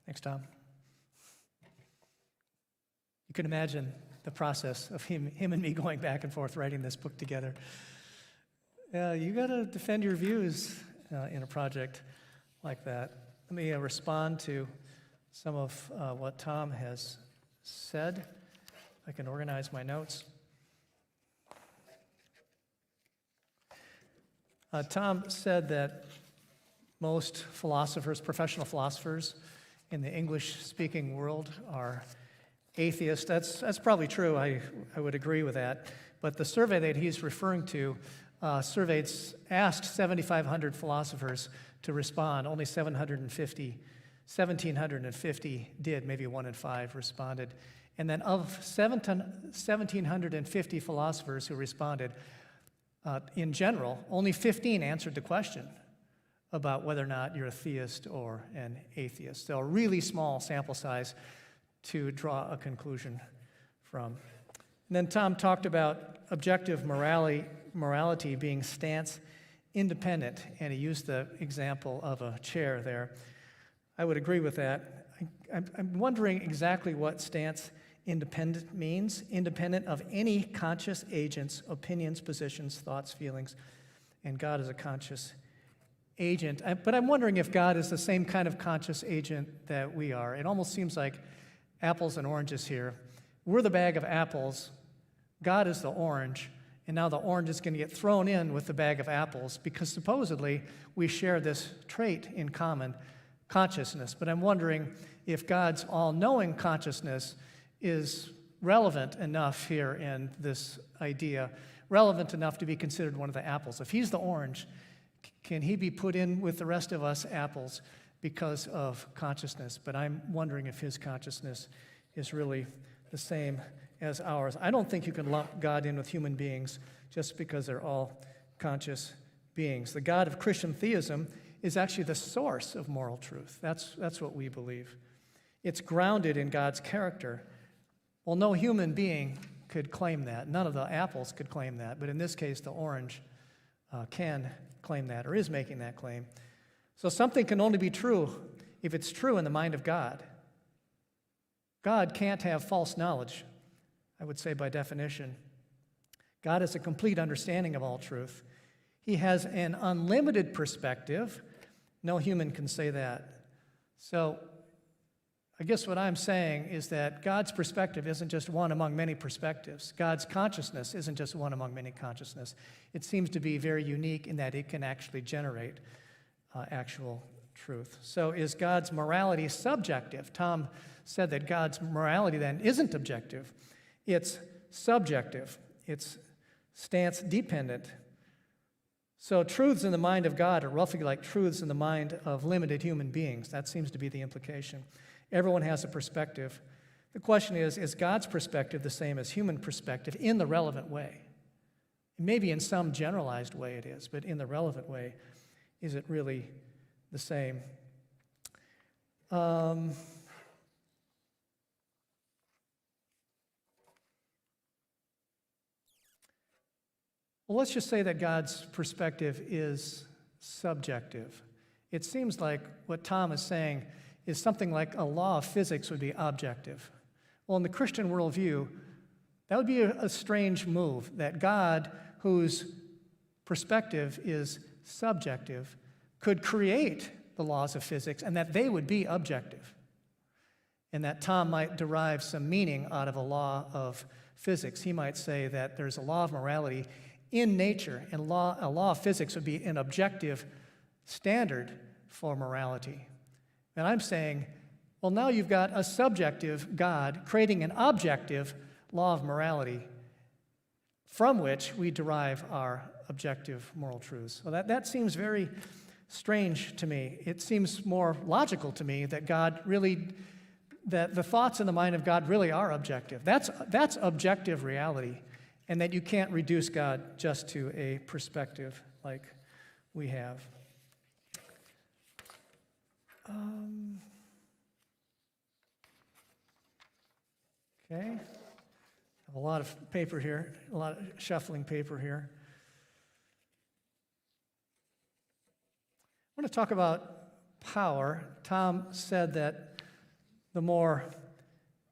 Thanks, Tom. You can imagine the process of him and me going back and forth writing this book together. You got to defend your views in a project like that. Let me respond to some of what Tom has said. I can organize my notes. Tom said that most philosophers, professional philosophers in the English-speaking world are atheist. That's probably true. I would agree with that. But the survey that he's referring to asked 7,500 philosophers to respond. Only 1,750 did. Maybe 1 in 5 responded. And then of 1,750 philosophers who responded, in general, only 15 answered the question about whether or not you're a theist or an atheist. So a really small sample size to draw a conclusion from. And then Tom talked about objective morality being stance independent, and he used the example of a chair there. I would agree with that. I'm wondering exactly what stance independent means, independent of any conscious agent's opinions, positions, thoughts, feelings, and God is a conscious agent. But I'm wondering if God is the same kind of conscious agent that we are. It almost seems like apples and oranges here. We're the bag of apples. God is the orange. And now the orange is going to get thrown in with the bag of apples because supposedly we share this trait in common, consciousness. But I'm wondering if God's all-knowing consciousness is relevant enough here in this idea, relevant enough to be considered one of the apples. If he's the orange, can he be put in with the rest of us apples because of consciousness? But I'm wondering if his consciousness is really the same as ours. I don't think you can lump God in with human beings just because they're all conscious beings. The God of Christian theism is actually the source of moral truth. That's what we believe. It's grounded in God's character. Well, no human being could claim that. None of the apples could claim that. But in this case, the orange can claim that or is making that claim. So something can only be true if it's true in the mind of God. God can't have false knowledge, I would say by definition. God has a complete understanding of all truth. He has an unlimited perspective. No human can say that. So I guess what I'm saying is that God's perspective isn't just one among many perspectives. God's consciousness isn't just one among many consciousness. It seems to be very unique in that it can actually generate actual truth. So is God's morality subjective? Tom said that God's morality then isn't objective. It's subjective. It's stance-dependent. So truths in the mind of God are roughly like truths in the mind of limited human beings. That seems to be the implication. Everyone has a perspective. The question is God's perspective the same as human perspective in the relevant way? Maybe in some generalized way it is, but in the relevant way, is it really the same? Well, let's just say that God's perspective is subjective. It seems like what Tom is saying is something like a law of physics would be objective. Well, in the Christian worldview, that would be a strange move, that God, whose perspective is subjective, could create the laws of physics and that they would be objective. And that Tom might derive some meaning out of a law of physics. He might say that there's a law of morality in nature, and a law of physics would be an objective standard for morality. And I'm saying, well, now you've got a subjective God creating an objective law of morality from which we derive our objective moral truths. So that seems very strange to me. It seems more logical to me that that the thoughts in the mind of God really are objective. That's objective reality, and that you can't reduce God just to a perspective like we have. Okay. I have a lot of paper here, a lot of shuffling paper here. I want to talk about power. Tom said that the more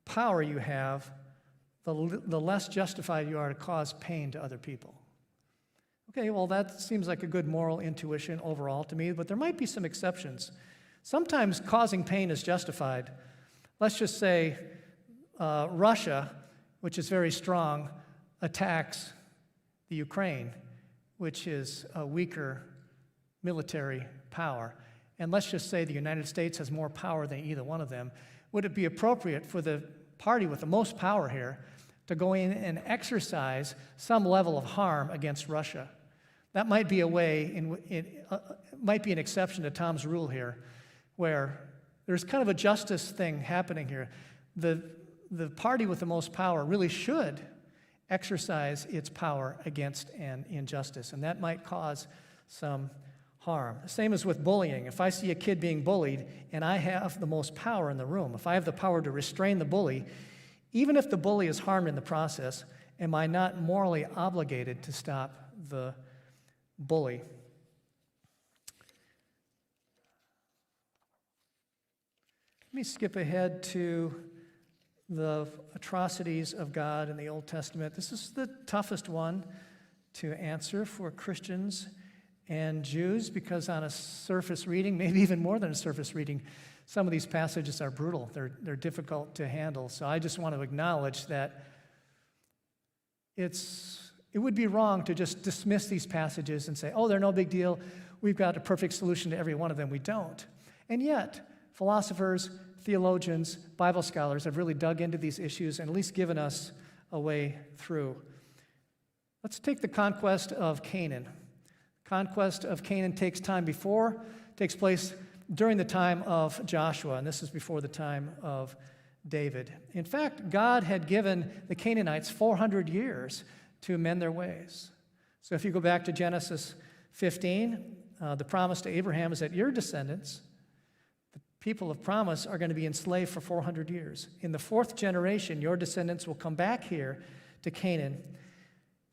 power you have, the less justified you are to cause pain to other people. Okay, well, that seems like a good moral intuition overall to me, but there might be some exceptions. Sometimes causing pain is justified. Let's just say Russia, which is very strong, attacks the Ukraine, which is a weaker military power. And let's just say the United States has more power than either one of them. Would it be appropriate for the party with the most power here to go in and exercise some level of harm against Russia? That might be a way, might be an exception to Tom's rule here, where there's kind of a justice thing happening here. The party with the most power really should exercise its power against an injustice, and that might cause some harm. Same as with bullying. If I see a kid being bullied and I have the most power in the room, if I have the power to restrain the bully, even if the bully is harmed in the process, am I not morally obligated to stop the bully? Let me skip ahead to the atrocities of God in the Old Testament. This is the toughest one to answer for Christians and Jews, because on a surface reading, maybe even more than a surface reading, some of these passages are brutal. They're difficult to handle. So I just want to acknowledge that it would be wrong to just dismiss these passages and say, oh, they're no big deal. We've got a perfect solution to every one of them. We don't. And yet, philosophers, theologians, Bible scholars have really dug into these issues and at least given us a way through. Let's take the conquest of Canaan. Conquest of Canaan takes place during the time of Joshua, and this is before the time of David. In fact, God had given the Canaanites 400 years to amend their ways. So if you go back to Genesis 15, the promise to Abraham is that your descendants, the people of promise, are going to be enslaved for 400 years. In the fourth generation, your descendants will come back here to Canaan.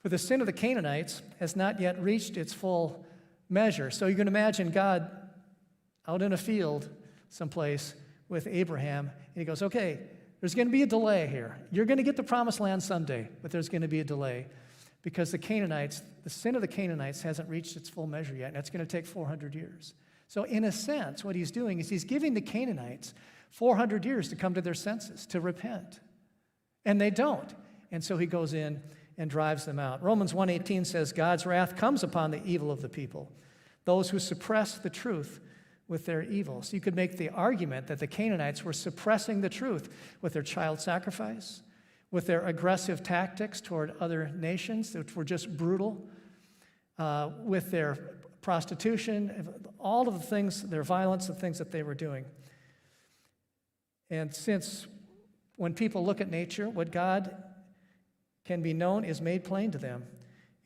For the sin of the Canaanites has not yet reached its full measure. So you can imagine God out in a field someplace with Abraham, and he goes, okay, there's going to be a delay here. You're going to get the promised land someday, but there's going to be a delay because the sin of the Canaanites hasn't reached its full measure yet, and it's going to take 400 years. So in a sense, what he's doing is he's giving the Canaanites 400 years to come to their senses, to repent. And they don't. And so he goes in and drives them out. Romans 1:18 says, God's wrath comes upon the evil of the people, those who suppress the truth with their evil. So you could make the argument that the Canaanites were suppressing the truth with their child sacrifice, with their aggressive tactics toward other nations, which were just brutal, with their prostitution, all of the things, their violence, the things that they were doing. And since when people look at nature, what God can be known is made plain to them.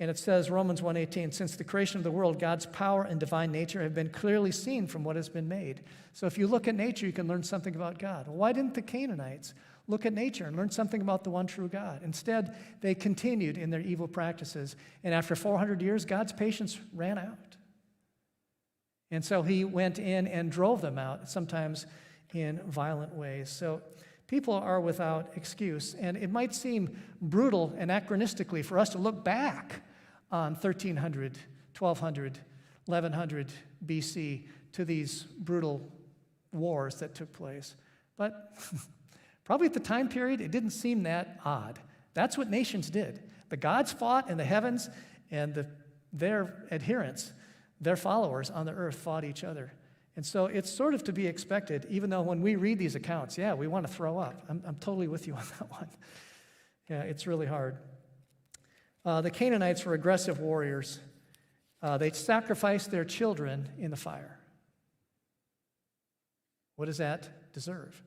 And it says, Romans 1:18, since the creation of the world, God's power and divine nature have been clearly seen from what has been made. So if you look at nature, you can learn something about God. Well, why didn't the Canaanites look at nature and learn something about the one true God? Instead, they continued in their evil practices. And after 400 years, God's patience ran out. And so he went in and drove them out, sometimes in violent ways. So people are without excuse. And it might seem brutal anachronistically for us to look back on 1300, 1200, 1100 BC to these brutal wars that took place. But probably at the time period, it didn't seem that odd. That's what nations did. The gods fought in the heavens, and their adherents, their followers on the earth fought each other. And so it's sort of to be expected, even though when we read these accounts, yeah, we want to throw up. I'm totally with you on that one. Yeah, it's really hard. The Canaanites were aggressive warriors. They sacrificed their children in the fire. What does that deserve?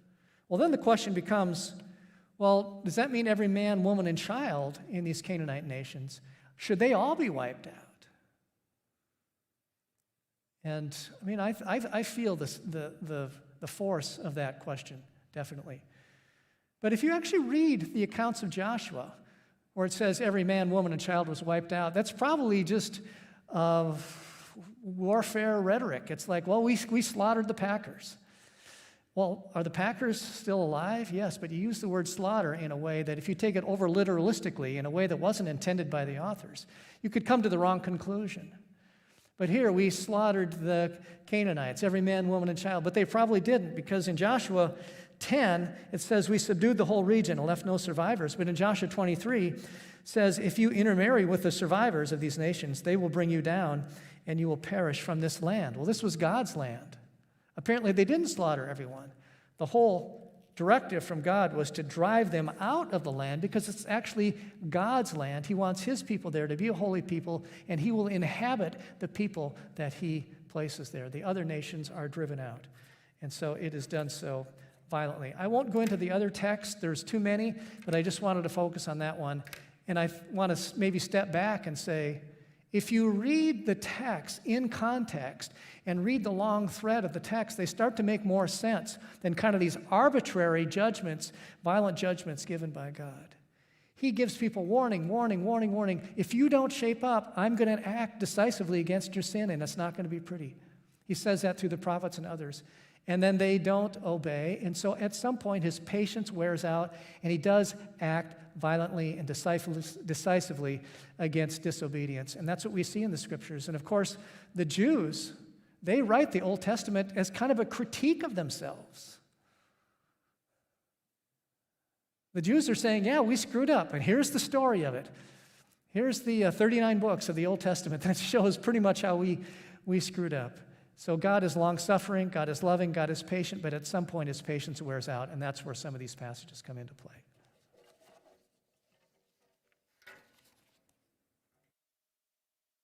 Well, then the question becomes, well, does that mean every man, woman, and child in these Canaanite nations, should they all be wiped out? And I mean, I feel the force of that question, definitely. But if you actually read the accounts of Joshua, where it says every man, woman, and child was wiped out, that's probably just warfare rhetoric. It's like, well, we slaughtered the Packers. Well, are the Packers still alive? Yes, but you use the word slaughter in a way that if you take it over literalistically, in a way that wasn't intended by the authors, you could come to the wrong conclusion. But here we slaughtered the Canaanites, every man, woman, and child. But they probably didn't, because in Joshua 10, it says we subdued the whole region and left no survivors. But in Joshua 23, it says if you intermarry with the survivors of these nations, they will bring you down and you will perish from this land. Well, this was God's land. Apparently, they didn't slaughter everyone. The whole directive from God was to drive them out of the land because it's actually God's land. He wants his people there to be a holy people, and he will inhabit the people that he places there. The other nations are driven out. And so it is done so violently. I won't go into the other texts. There's too many, but I just wanted to focus on that one. And I want to maybe step back and say, if you read the text in context and read the long thread of the text, they start to make more sense than kind of these arbitrary judgments, violent judgments given by God. He gives people warning, warning, warning, warning. If you don't shape up, I'm going to act decisively against your sin, and it's not going to be pretty. He says that through the prophets and others. And then they don't obey, and so at some point his patience wears out, and he does act violently and decisively against disobedience. And that's what we see in the scriptures. And of course, the Jews, they write the Old Testament as kind of a critique of themselves. The Jews are saying, yeah, we screwed up, and here's the story of it. Here's the 39 books of the Old Testament that shows pretty much how we screwed up. So God is long-suffering, God is loving, God is patient, but at some point his patience wears out, and that's where some of these passages come into play.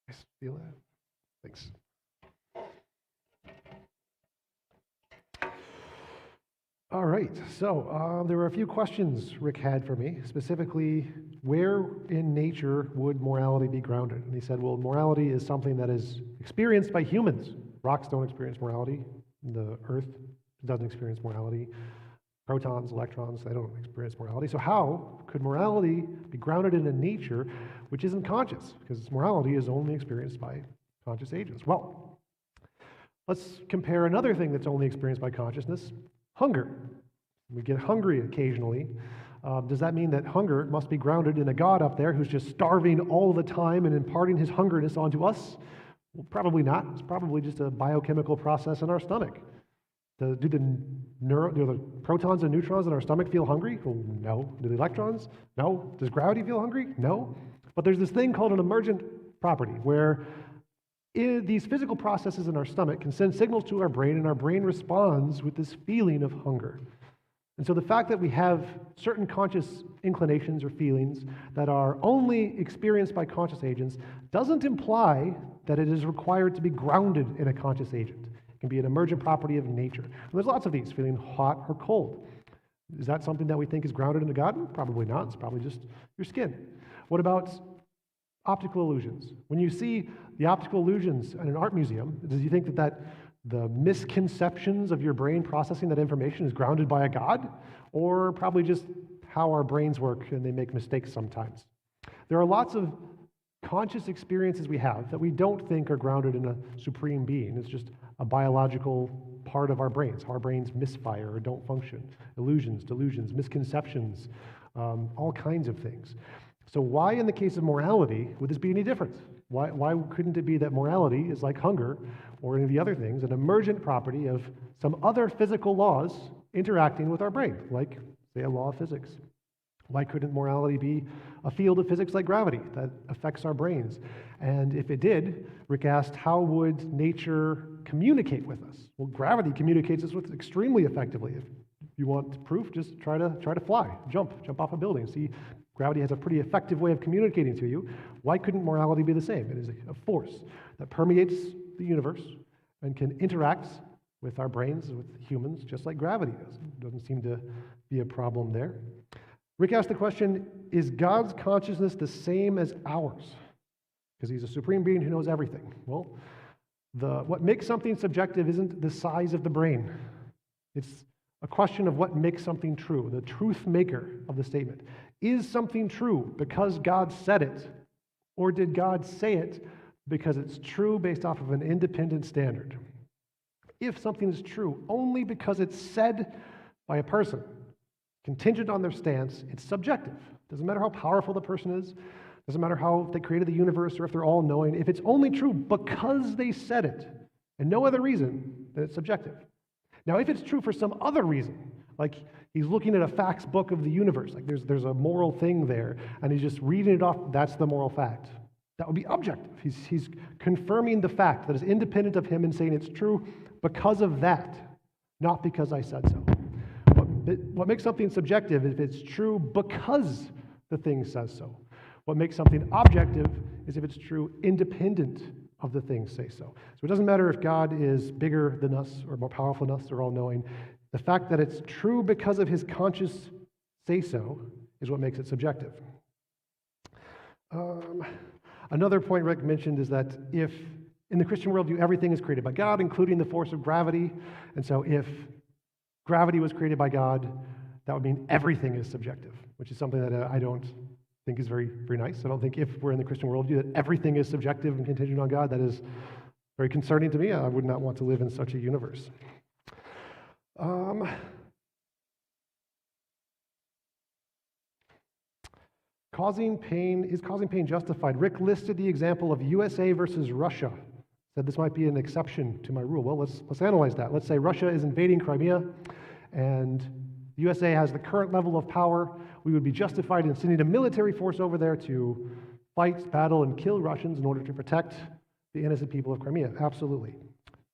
I feel that. Thanks. All right, so there were a few questions Rick had for me, specifically, where in nature would morality be grounded? And he said, well, morality is something that is experienced by humans. Rocks don't experience morality. The earth doesn't experience morality. Protons, electrons, they don't experience morality. So how could morality be grounded in a nature which isn't conscious? Because morality is only experienced by conscious agents. Well, let's compare another thing that's only experienced by consciousness, hunger. We get hungry occasionally. Does that mean that hunger must be grounded in a God up there who's just starving all the time and imparting his hungerness onto us? Well, probably not. It's probably just a biochemical process in our stomach. Do the protons and neutrons in our stomach feel hungry? Well, no. Do the electrons? No. Does gravity feel hungry? No. But there's this thing called an emergent property where these physical processes in our stomach can send signals to our brain, and our brain responds with this feeling of hunger. And so the fact that we have certain conscious inclinations or feelings that are only experienced by conscious agents doesn't imply that it is required to be grounded in a conscious agent. It can be an emergent property of nature. And there's lots of these, feeling hot or cold. Is that something that we think is grounded into God? Probably not. It's probably just your skin. What about optical illusions? When you see the optical illusions in an art museum, do you think that the misconceptions of your brain processing that information is grounded by a God, or probably just how our brains work and they make mistakes sometimes? There are lots of conscious experiences we have that we don't think are grounded in a supreme being. It's just a biological part of our brains. Our brains misfire or don't function. Illusions, delusions, misconceptions, all kinds of things. So why, in the case of morality, would this be any different? Why couldn't it be that morality is like hunger or any of the other things, an emergent property of some other physical laws interacting with our brain, like, say, a law of physics? Why couldn't morality be a field of physics like gravity that affects our brains? And if it did, Rick asked, how would nature communicate with us? Well, gravity communicates us with extremely effectively. If you want proof, just try to fly, jump off a building. See, gravity has a pretty effective way of communicating to you. Why couldn't morality be the same? It is a force that permeates the universe and can interact with our brains, with humans, just like gravity does. It doesn't seem to be a problem there. Rick asked the question, is God's consciousness the same as ours? Because he's a supreme being who knows everything. Well, what makes something subjective isn't the size of the brain. It's a question of what makes something true, the truth maker of the statement. Is something true because God said it, or did God say it because it's true based off of an independent standard? If something is true only because it's said by a person, contingent on their stance, it's subjective. Doesn't matter how powerful the person is, doesn't matter how they created the universe or if they're all-knowing. If it's only true because they said it and no other reason, then it's subjective. Now, if it's true for some other reason, like he's looking at a facts book of the universe, like there's a moral thing there, and he's just reading it off, that's the moral fact. That would be objective. He's confirming the fact that is independent of him and saying it's true because of that, not because I said so. What makes something subjective is if it's true because the thing says so. What makes something objective is if it's true independent of the thing say so. So it doesn't matter if God is bigger than us or more powerful than us or all-knowing. The fact that it's true because of his conscious say-so is what makes it subjective. Another point Rick mentioned is that if in the Christian worldview everything is created by God, including the force of gravity, and so if gravity was created by God, that would mean everything is subjective, which is something that I don't think is very, very nice. I don't think if we're in the Christian worldview that everything is subjective and contingent on God. That is very concerning to me. I would not want to live in such a universe. Causing pain, is causing pain justified? Rick listed the example of USA versus Russia. Said this might be an exception to my rule. Well, let's analyze that. Let's say Russia is invading Crimea, and the USA has the current level of power. We would be justified in sending a military force over there to fight, battle, and kill Russians in order to protect the innocent people of Crimea. Absolutely.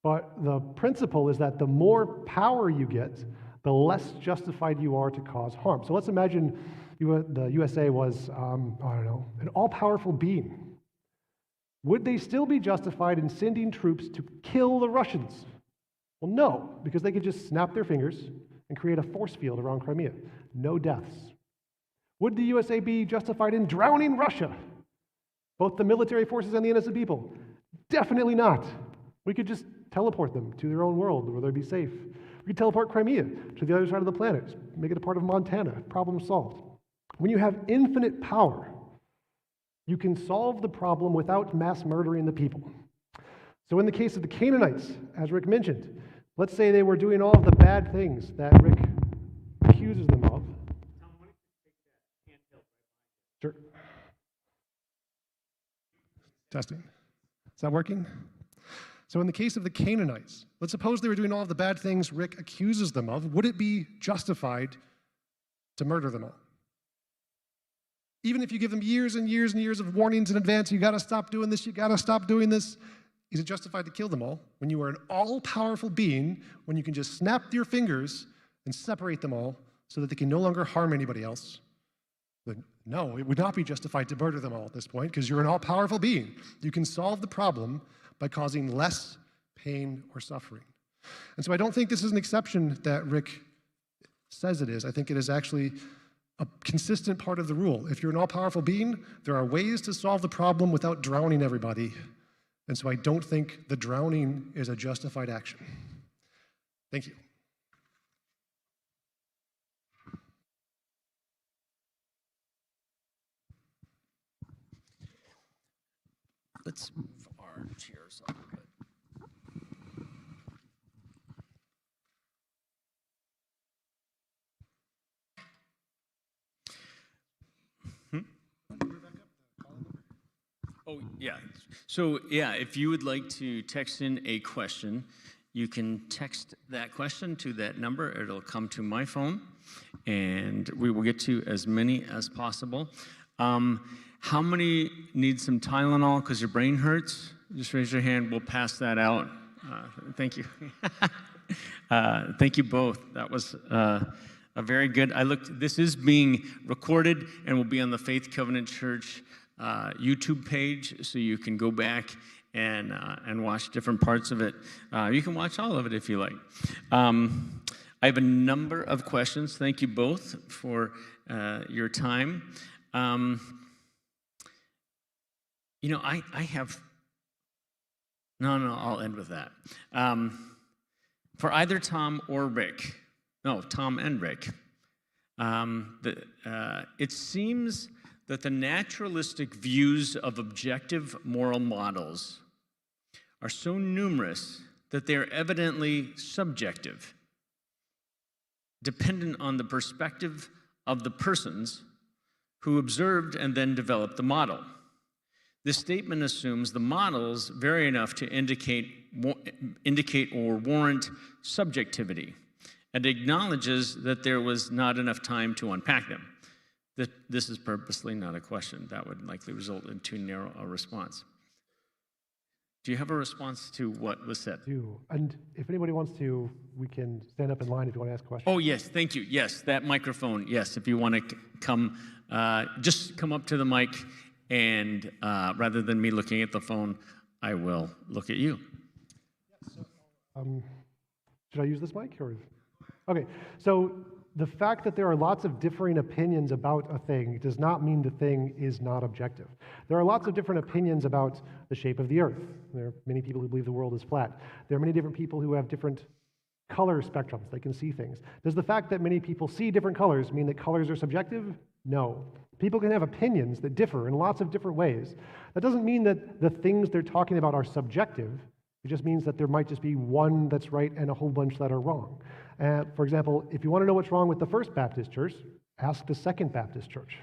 But the principle is that the more power you get, the less justified you are to cause harm. So let's imagine the USA was, an all-powerful being. Would they still be justified in sending troops to kill the Russians? Well, no, because they could just snap their fingers and create a force field around Crimea. No deaths. Would the USA be justified in drowning Russia? Both the military forces and the innocent people? Definitely not. We could just teleport them to their own world where they'd be safe. We could teleport Crimea to the other side of the planet, make it a part of Montana. Problem solved. When you have infinite power, you can solve the problem without mass murdering the people. So in the case of the Canaanites, as Rick mentioned, let's say they were doing all of the bad things that Rick accuses them of. Sure. Testing. Is that working? So in the case of the Canaanites, let's suppose they were doing all of the bad things Rick accuses them of. Would it be justified to murder them all? Even if you give them years and years and years of warnings in advance, you got to stop doing this, you got to stop doing this, is it justified to kill them all when you are an all-powerful being, when you can just snap your fingers and separate them all so that they can no longer harm anybody else? But no, it would not be justified to murder them all at this point because you're an all-powerful being. You can solve the problem by causing less pain or suffering. And so I don't think this is an exception that Rick says it is. I think it is actually a consistent part of the rule. If you're an all-powerful being, there are ways to solve the problem without drowning everybody. And so I don't think the drowning is a justified action. Thank you. Let's move our chairs up a bit. Oh, yeah. So, yeah, if you would like to text in a question, you can text that question to that number. It'll come to my phone, and we will get to as many as possible. How many need some Tylenol because your brain hurts? Just raise your hand. We'll pass that out. Thank you. Thank you both. That was a very good. This is being recorded and will be on the Faith Covenant Church YouTube page, so you can go back and watch different parts of it. You can watch all of it if you like. I have a number of questions. Thank you both for your time. I have... No, I'll end with that. For either Tom or Rick, Tom and Rick, it seems that the naturalistic views of objective moral models are so numerous that they are evidently subjective, dependent on the perspective of the persons who observed and then developed the model. This statement assumes the models vary enough to indicate or warrant subjectivity, and acknowledges that there was not enough time to unpack them. This is purposely not a question. That would likely result in too narrow a response. Do you have a response to what was said? And if anybody wants to, we can stand up in line if you want to ask a question. Oh, yes, thank you. Yes, that microphone. Yes, if you want to come, just come up to the mic, and rather than me looking at the phone, I will look at you. Should I use this mic? Okay, so the fact that there are lots of differing opinions about a thing does not mean the thing is not objective. There are lots of different opinions about the shape of the earth. There are many people who believe the world is flat. There are many different people who have different color spectrums. They can see things. Does the fact that many people see different colors mean that colors are subjective? No. People can have opinions that differ in lots of different ways. That doesn't mean that the things they're talking about are subjective. It just means that there might just be one that's right and a whole bunch that are wrong. For example, if you want to know what's wrong with the First Baptist Church, ask the Second Baptist Church.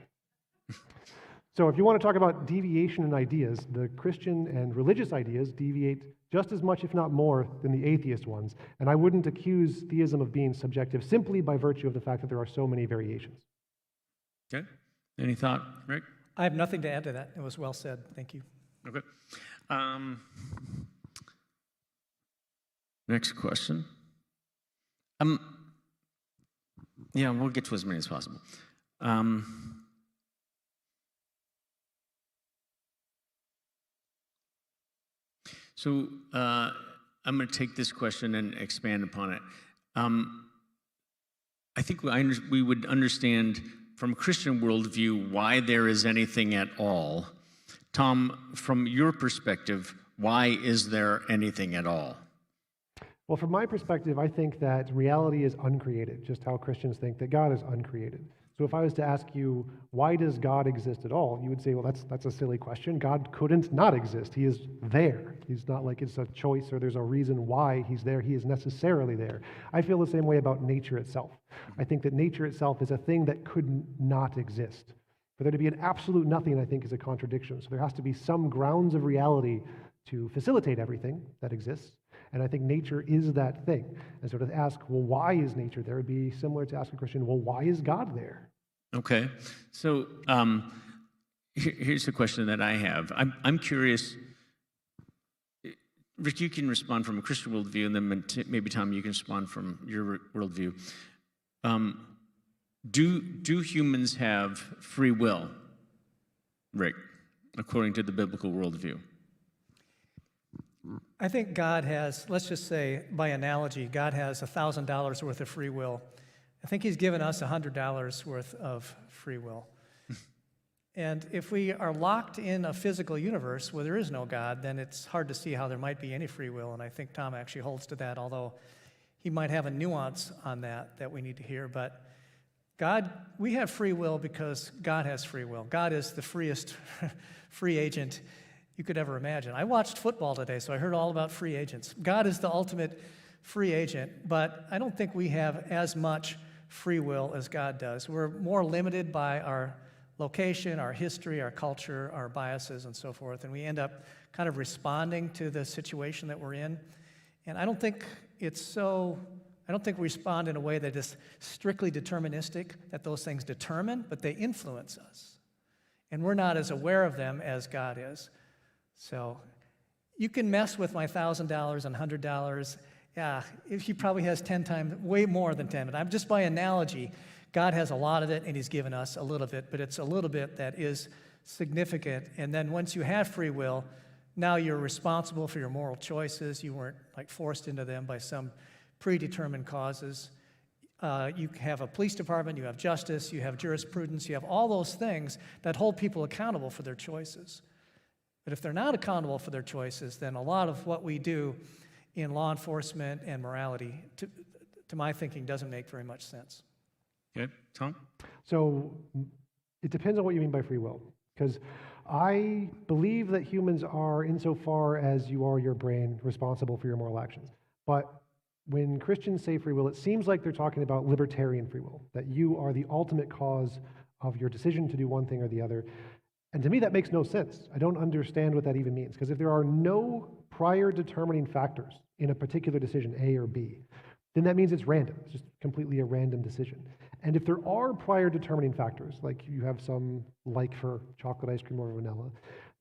So if you want to talk about deviation in ideas, the Christian and religious ideas deviate just as much, if not more, than the atheist ones. And I wouldn't accuse theism of being subjective simply by virtue of the fact that there are so many variations. Okay. Any thought, Rick? I have nothing to add to that. It was well said. Thank you. Okay. Next question. Yeah, we'll get to as many as possible. So I'm going to take this question and expand upon it. I think we would understand from a Christian worldview why there is anything at all. Tom, from your perspective, why is there anything at all? Well, from my perspective, I think that reality is uncreated, just how Christians think that God is uncreated. So if I was to ask you, why does God exist at all? You would say, well, that's a silly question. God couldn't not exist. He is there. He's not like it's a choice or there's a reason why he's there. He is necessarily there. I feel the same way about nature itself. I think that nature itself is a thing that could not exist. For there to be an absolute nothing, I think, is a contradiction. So there has to be some grounds of reality to facilitate everything that exists. And I think nature is that thing. And so to ask, well, why is nature there would be similar to ask a Christian, well, why is God there? Okay. So here's a question that I have. I'm curious, Rick, you can respond from a Christian worldview, and then maybe Tom, you can respond from your worldview. Do humans have free will, Rick, according to the biblical worldview? I think God has, let's just say by analogy, God has $1,000 worth of free will. I think he's given us $100 worth of free will. And if we are locked in a physical universe where there is no God, then it's hard to see how there might be any free will. And I think Tom actually holds to that, although he might have a nuance on that we need to hear. But God, we have free will because God has free will. God is the freest free agent you could ever imagine. I watched football today, so I heard all about free agents. God is the ultimate free agent, but I don't think we have as much free will as God does. We're more limited by our location, our history, our culture, our biases, and so forth, and we end up kind of responding to the situation that we're in. And I don't think we respond in a way that is strictly deterministic, that those things determine, but they influence us. And we're not as aware of them as God is. So you can mess with my $1,000 and $100. Yeah, he probably has 10 times, way more than 10. But I'm just by analogy, God has a lot of it, and he's given us a little bit, but it's a little bit that is significant. And then once you have free will, now you're responsible for your moral choices. You weren't like forced into them by some predetermined causes. You have a police department, you have justice, you have jurisprudence, you have all those things that hold people accountable for their choices. But if they're not accountable for their choices, then a lot of what we do in law enforcement and morality, to my thinking, doesn't make very much sense. Okay, Tom? So it depends on what you mean by free will, because I believe that humans are, insofar as you are your brain, responsible for your moral actions. But when Christians say free will, it seems like they're talking about libertarian free will, that you are the ultimate cause of your decision to do one thing or the other. And to me, that makes no sense. I don't understand what that even means, because if there are no prior determining factors in a particular decision, A or B, then that means it's random. It's just completely a random decision. And if there are prior determining factors, like you have some like for chocolate ice cream over vanilla,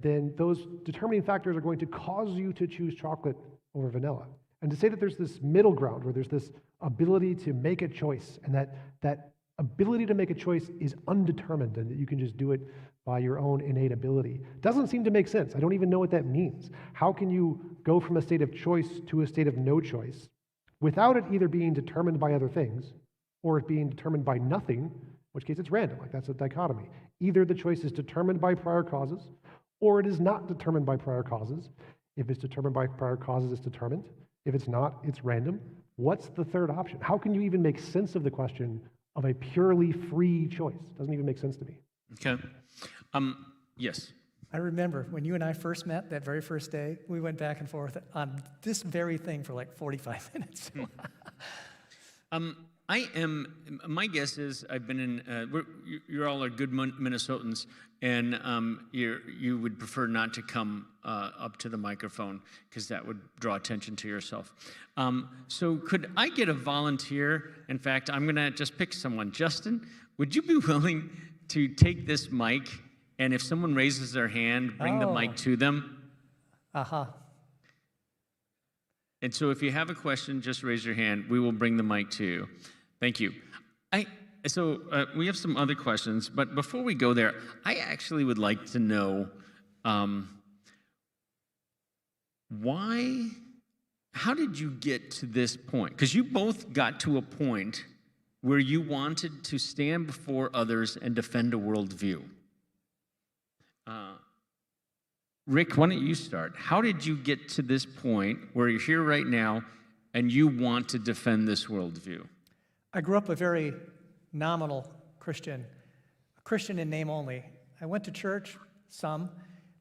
then those determining factors are going to cause you to choose chocolate over vanilla. And to say that there's this middle ground where there's this ability to make a choice, and that ability to make a choice is undetermined, and that you can just do it by your own innate ability, doesn't seem to make sense. I don't even know what that means. How can you go from a state of choice to a state of no choice without it either being determined by other things or it being determined by nothing, in which case it's random, like that's a dichotomy. Either the choice is determined by prior causes or it is not determined by prior causes. If it's determined by prior causes, it's determined. If it's not, it's random. What's the third option? How can you even make sense of the question of a purely free choice? It doesn't even make sense to me. Okay. Yes. I remember when you and I first met, that very first day, we went back and forth on this very thing for like 45 minutes. My guess is I've been in, you're all are good Minnesotans, and you would prefer not to come up to the microphone because that would draw attention to yourself. So could I get a volunteer? In fact, I'm going to just pick someone. Justin, would you be willing to take this mic, and if someone raises their hand, bring the mic to them? Uh-huh. And so if you have a question, just raise your hand. We will bring the mic to you. Thank you. We have some other questions, but before we go there, I actually would like to know how did you get to this point? Because you both got to a point where you wanted to stand before others and defend a worldview. Rick, why don't you start? How did you get to this point where you're here right now and you want to defend this worldview? I grew up a very nominal Christian, a Christian in name only. I went to church, some,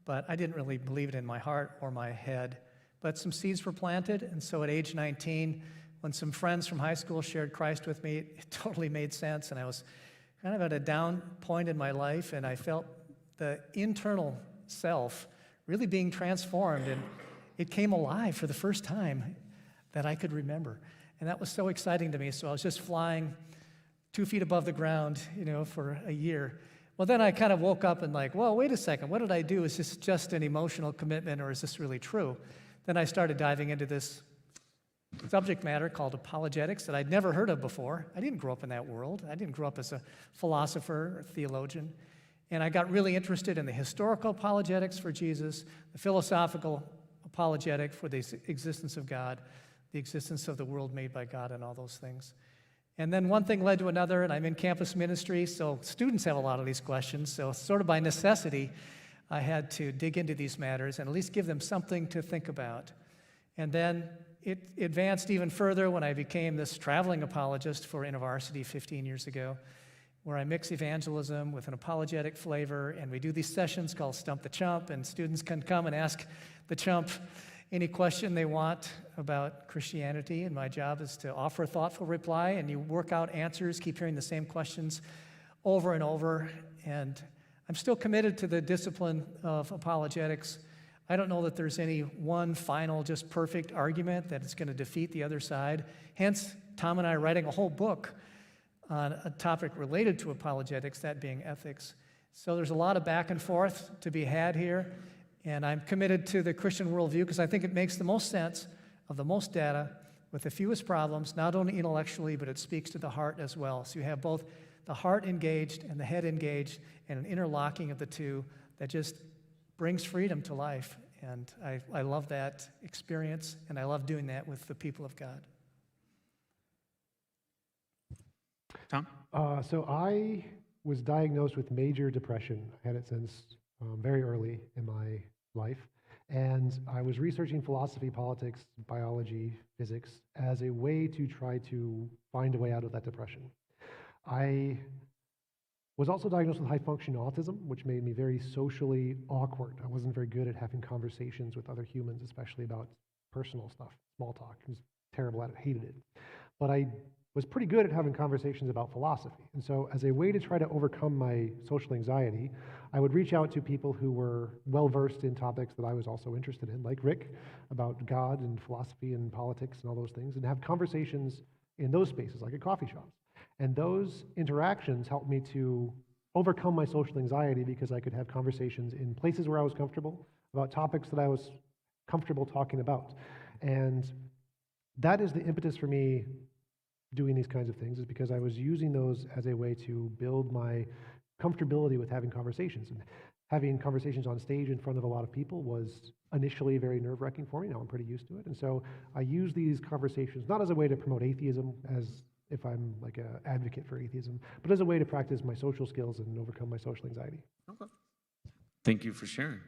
but I didn't really believe it in my heart or my head. But some seeds were planted, and so at age 19, when some friends from high school shared Christ with me, it totally made sense, and I was kind of at a down point in my life, and I felt the internal self really being transformed, and it came alive for the first time that I could remember. And that was so exciting to me, so I was just flying 2 feet above the ground, for a year. Well, then I kind of woke up and well, wait a second, what did I do? Is this just an emotional commitment, or is this really true? then I started diving into this subject matter called apologetics that I'd never heard of before. I didn't grow up in that world. I didn't grow up as a philosopher or theologian. And I got really interested in the historical apologetics for Jesus, the philosophical apologetic for the existence of God, the existence of the world made by God, and all those things. And then one thing led to another, and I'm in campus ministry, so students have a lot of these questions. So sort of by necessity, I had to dig into these matters and at least give them something to think about. And then it advanced even further when I became this traveling apologist for InterVarsity 15 years ago, where I mix evangelism with an apologetic flavor, and we do these sessions called Stump the Chump, and students can come and ask the chump any question they want about Christianity, and my job is to offer a thoughtful reply, and you work out answers, keep hearing the same questions over and over, and I'm still committed to the discipline of apologetics. I don't know that there's any one final, just perfect argument that is going to defeat the other side. Hence, Tom and I are writing a whole book on a topic related to apologetics, that being ethics. So there's a lot of back and forth to be had here, and I'm committed to the Christian worldview because I think it makes the most sense of the most data with the fewest problems, not only intellectually, but it speaks to the heart as well. So you have both the heart engaged and the head engaged, and an interlocking of the two that just brings freedom to life. And I love that experience, and I love doing that with the people of God. Tom? So I was diagnosed with major depression. I had it since very early in my life. And I was researching philosophy, politics, biology, physics as a way to try to find a way out of that depression. I was also diagnosed with high-functioning autism, which made me very socially awkward. I wasn't very good at having conversations with other humans, especially about personal stuff, small talk. I was terrible at it, hated it. But I was pretty good at having conversations about philosophy. And so as a way to try to overcome my social anxiety, I would reach out to people who were well-versed in topics that I was also interested in, like Rick, about God and philosophy and politics and all those things, and have conversations in those spaces, like at coffee shops. And those interactions helped me to overcome my social anxiety because I could have conversations in places where I was comfortable about topics that I was comfortable talking about. And that is the impetus for me doing these kinds of things, is because I was using those as a way to build my comfortability with having conversations. And having conversations on stage in front of a lot of people was initially very nerve-wracking for me. Now I'm pretty used to it. And so I use these conversations not as a way to promote atheism, as if I'm like an advocate for atheism, but as a way to practice my social skills and overcome my social anxiety. Okay. Thank you for sharing.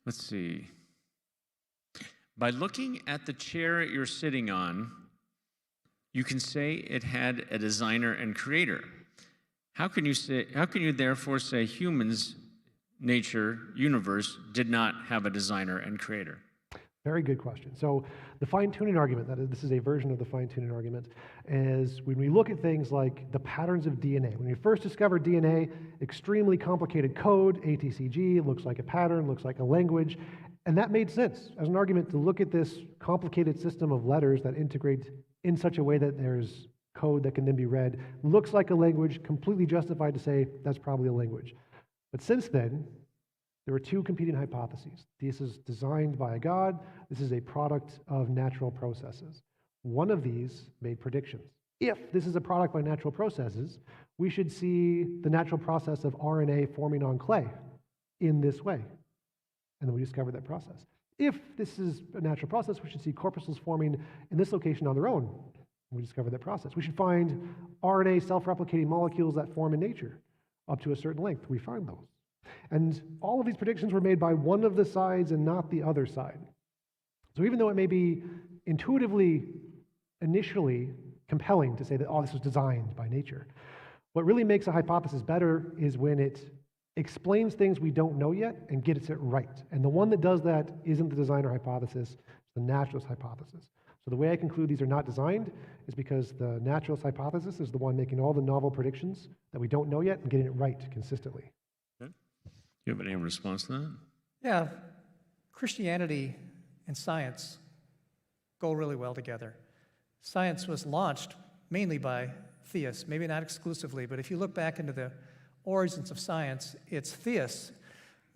Let's see. By looking at the chair you're sitting on, you can say it had a designer and creator. How can you therefore say humans, nature, universe did not have a designer and creator? Very good question. So the fine-tuning argument, that is, this is a version of the fine-tuning argument, is when we look at things like the patterns of DNA. When we first discovered DNA, extremely complicated code, ATCG, looks like a pattern, looks like a language, and that made sense as an argument to look at this complicated system of letters that integrate in such a way that there's code that can then be read, looks like a language, completely justified to say that's probably a language. But since then, there were two competing hypotheses. This is designed by a God. This is a product of natural processes. One of these made predictions. If this is a product by natural processes, we should see the natural process of RNA forming on clay in this way. And then we discovered that process. If this is a natural process, we should see corpuscles forming in this location on their own. We discovered that process. We should find RNA self-replicating molecules that form in nature up to a certain length. We find those. And all of these predictions were made by one of the sides and not the other side. So even though it may be intuitively, initially compelling to say that, oh, this was designed by nature, what really makes a hypothesis better is when it explains things we don't know yet and gets it right. And the one that does that isn't the designer hypothesis, it's the naturalist hypothesis. So the way I conclude these are not designed is because the naturalist hypothesis is the one making all the novel predictions that we don't know yet and getting it right consistently. Good. You have any response to that? Yeah, Christianity and science go really well together. Science was launched mainly by theists, maybe not exclusively, but if you look back into the origins of science, it's theists,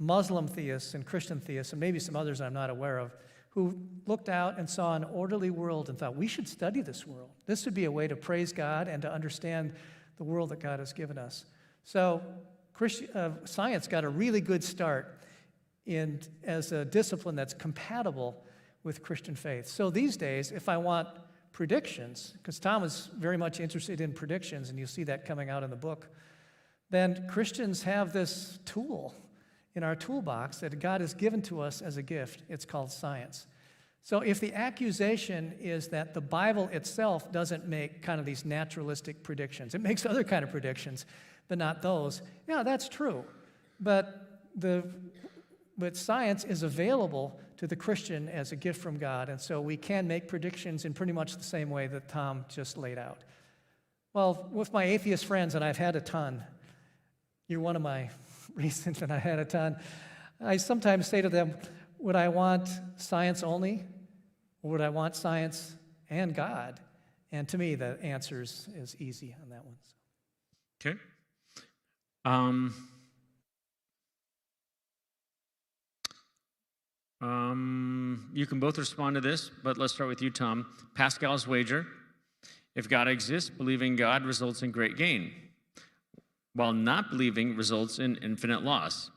Muslim theists and Christian theists, and maybe some others I'm not aware of, who looked out and saw an orderly world and thought, we should study this world. This would be a way to praise God and to understand the world that God has given us. So science got a really good start as a discipline that's compatible with Christian faith. So these days, if I want predictions, because Tom is very much interested in predictions, and you'll see that coming out in the book, then Christians have this tool in our toolbox that God has given to us as a gift. It's called science. So if the accusation is that the Bible itself doesn't make kind of these naturalistic predictions, it makes other kind of predictions, but not those, yeah, that's true. But science is available to the Christian as a gift from God, and so we can make predictions in pretty much the same way that Tom just laid out. Well, with my atheist friends, and I've had a ton, you're one of my reasons that I had a ton, I sometimes say to them, would I want science only, or would I want science and God? And to me, the answer is easy on that one. Okay. You can both respond to this, but let's start with you, Tom. Pascal's wager: if God exists, believing God results in great gain, while not believing results in infinite loss.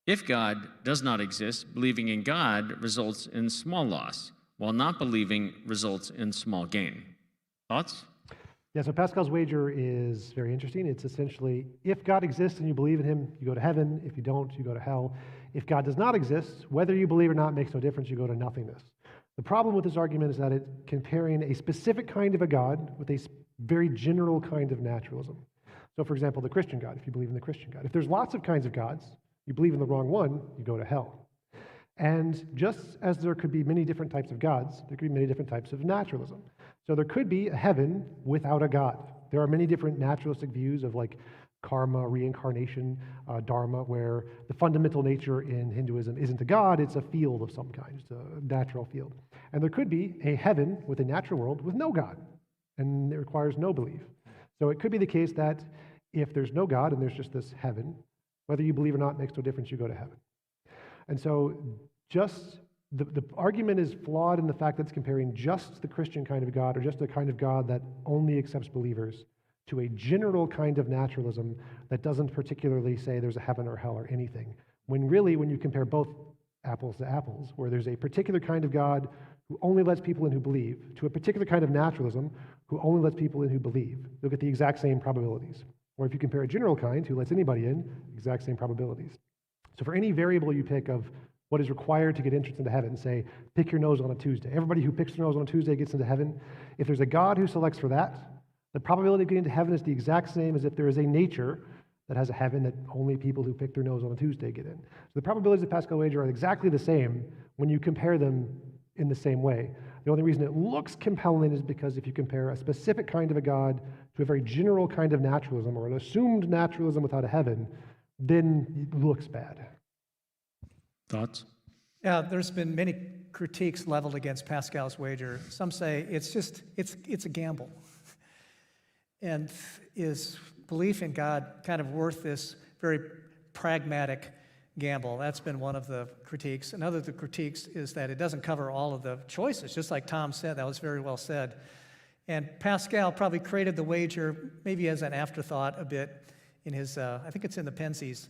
If God does not exist, believing in God results in small loss, while not believing results in small gain. Thoughts? Yeah, so Pascal's wager is very interesting. It's essentially, if God exists and you believe in him, you go to heaven. If you don't, you go to hell. If God does not exist, whether you believe or not makes no difference, you go to nothingness. The problem with this argument is that it's comparing a specific kind of a God with a very general kind of naturalism. So for example, the Christian God, if you believe in the Christian God. If there's lots of kinds of gods, you believe in the wrong one, you go to hell. And just as there could be many different types of gods, there could be many different types of naturalism. So there could be a heaven without a God. There are many different naturalistic views of like karma, reincarnation, dharma, where the fundamental nature in Hinduism isn't a god, it's a field of some kind, it's a natural field. And there could be a heaven with a natural world with no God, and it requires no belief. So it could be the case that if there's no God and there's just this heaven, whether you believe or not makes no difference, you go to heaven. And so just the argument is flawed in the fact that it's comparing just the Christian kind of God, or just a kind of God that only accepts believers, to a general kind of naturalism that doesn't particularly say there's a heaven or hell or anything. When really, when you compare both apples to apples, where there's a particular kind of God who only lets people in who believe, to a particular kind of naturalism who only lets people in who believe, you'll get the exact same probabilities. Or if you compare a general kind who lets anybody in, exact same probabilities. So for any variable you pick of what is required to get entrance into heaven, say, pick your nose on a Tuesday. Everybody who picks their nose on a Tuesday gets into heaven. If there's a God who selects for that, the probability of getting into heaven is the exact same as if there is a nature that has a heaven that only people who pick their nose on a Tuesday get in. So the probabilities of Pascal wager are exactly the same when you compare them in the same way. The only reason it looks compelling is because if you compare a specific kind of a God to a very general kind of naturalism, or an assumed naturalism without a heaven, then it looks bad. Thoughts? Yeah, there's been many critiques leveled against Pascal's wager. Some say it's a gamble. And is belief in God kind of worth this very pragmatic gamble? That's been one of the critiques. Another of the critiques is that it doesn't cover all of the choices, just like Tom said. That was very well said. And Pascal probably created the wager maybe as an afterthought a bit in his, I think it's in the Pensies.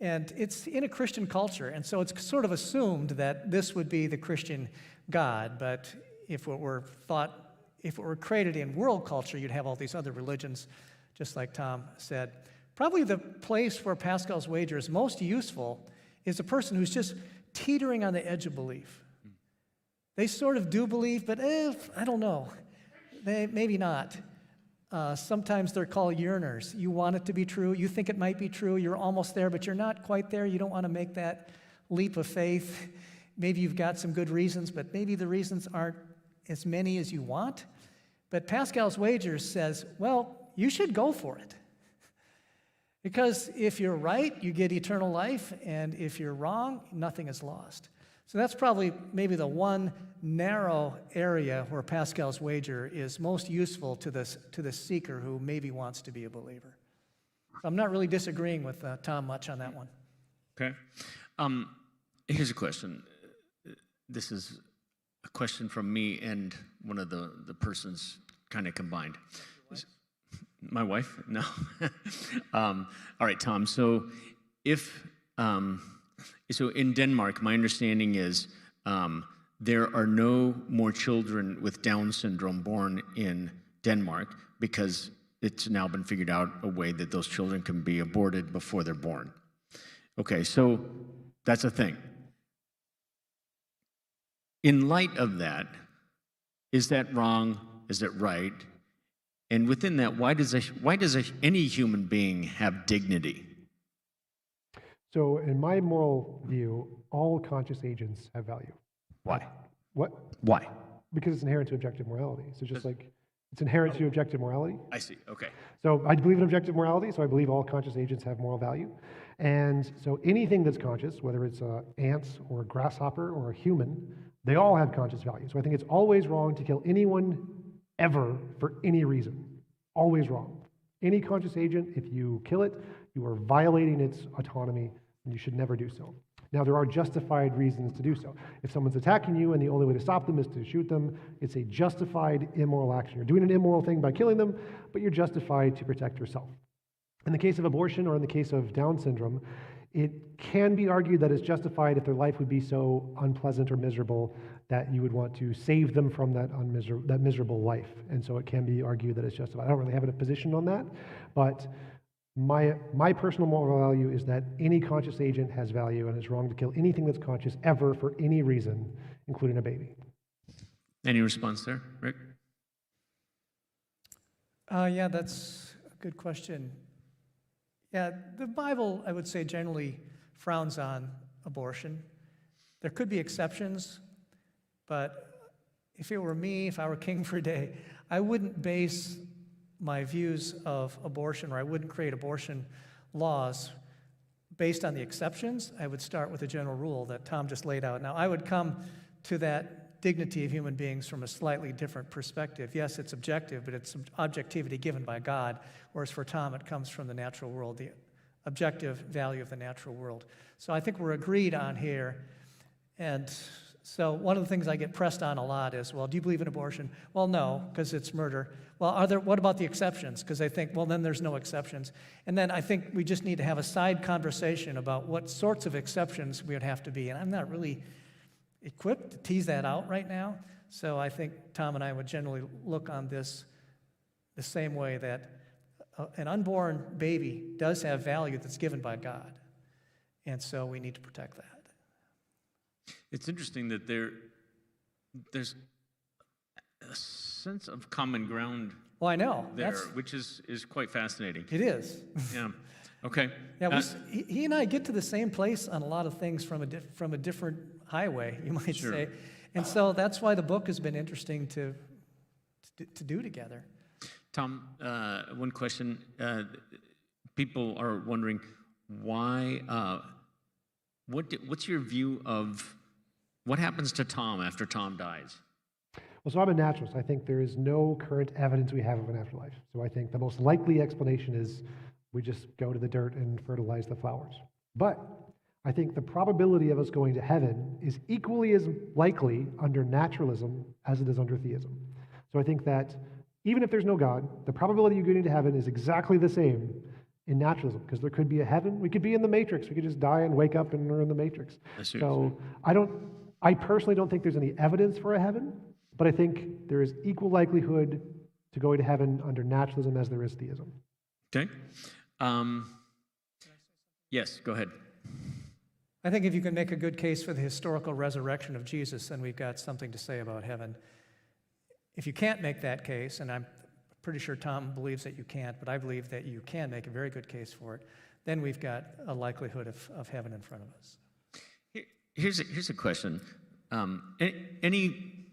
And it's in a Christian culture, and so it's sort of assumed that this would be the Christian God, but if it were created in world culture, you'd have all these other religions, just like Tom said. Probably the place where Pascal's wager is most useful is a person who's just teetering on the edge of belief. They sort of do believe, but I don't know, maybe not. Sometimes they're called yearners. You want it to be true. You think it might be true. You're almost there, but you're not quite there. You don't want to make that leap of faith. Maybe you've got some good reasons, but maybe the reasons aren't as many as you want. But Pascal's wager says, well, you should go for it. Because if you're right, you get eternal life, and if you're wrong, nothing is lost. So that's probably maybe the one narrow area where Pascal's wager is most useful to the seeker who maybe wants to be a believer. So I'm not really disagreeing with Tom much on that one. Okay. Here's a question. This is a question from me and one of the persons kind of combined. My wife? No. All right, Tom. So so in Denmark, my understanding is there are no more children with Down syndrome born in Denmark because it's now been figured out a way that those children can be aborted before they're born. Okay, so that's a thing. In light of that, is that wrong? Is it right? And within that, why does any human being have dignity? So in my moral view, all conscious agents have value. Why? What? Why? Because it's inherent to objective morality. So just like it's inherent to objective morality. I see. Okay. So I believe in objective morality, so I believe all conscious agents have moral value. And so anything that's conscious, whether it's ants or a grasshopper or a human, they all have conscious value. So I think it's always wrong to kill anyone ever for any reason. Always wrong. Any conscious agent, if you kill it, you are violating its autonomy, and you should never do so. Now, there are justified reasons to do so. If someone's attacking you and the only way to stop them is to shoot them, it's a justified immoral action. You're doing an immoral thing by killing them, but you're justified to protect yourself. In the case of abortion or in the case of Down syndrome, it can be argued that it's justified if their life would be so unpleasant or miserable that you would want to save them from that miserable life. And so it can be argued that it's justified. I don't really have a position on that, but my personal moral value is that any conscious agent has value, and it's wrong to kill anything that's conscious ever for any reason, including a baby. Any response there, Rick? Yeah, that's a good question. Yeah, the Bible, I would say, generally frowns on abortion. There could be exceptions, but if it were me, if I were king for a day, I wouldn't base my views of abortion, or I wouldn't create abortion laws based on the exceptions. I would start with a general rule that Tom just laid out. Now, I would come to that dignity of human beings from a slightly different perspective. Yes, it's objective, but it's objectivity given by God, whereas for Tom, it comes from the natural world, the objective value of the natural world. So I think we're agreed on here. And so one of the things I get pressed on a lot is, well, do you believe in abortion? Well, no, because it's murder. Well, what about the exceptions? Because they think, well, then there's no exceptions. And then I think we just need to have a side conversation about what sorts of exceptions we would have to be. And I'm not really equipped to tease that out right now. So I think Tom and I would generally look on this the same way, that an unborn baby does have value that's given by God. And so we need to protect that. It's interesting that there's a sense of common ground. Well, I know. There, which is quite fascinating. It is. Yeah. Okay. Yeah, he and I get to the same place on a lot of things from a different highway, you might Sure. say. And so that's why the book has been interesting to do together. Tom, one question. People are wondering why. What's your view of what happens to Tom after Tom dies? Well, so I'm a naturalist. I think there is no current evidence we have of an afterlife. So I think the most likely explanation is we just go to the dirt and fertilize the flowers. But I think the probability of us going to heaven is equally as likely under naturalism as it is under theism. So I think that even if there's no God, the probability of getting to heaven is exactly the same in naturalism, because there could be a heaven. We could be in the Matrix. We could just die and wake up and we're in the Matrix. So I personally don't think there's any evidence for a heaven, but I think there is equal likelihood to going to heaven under naturalism as there is theism. Okay. Yes, go ahead. I think if you can make a good case for the historical resurrection of Jesus, then we've got something to say about heaven. If you can't make that case, and I'm pretty sure Tom believes that you can't, but I believe that you can make a very good case for it, then we've got a likelihood of heaven in front of us. Here's a question. Any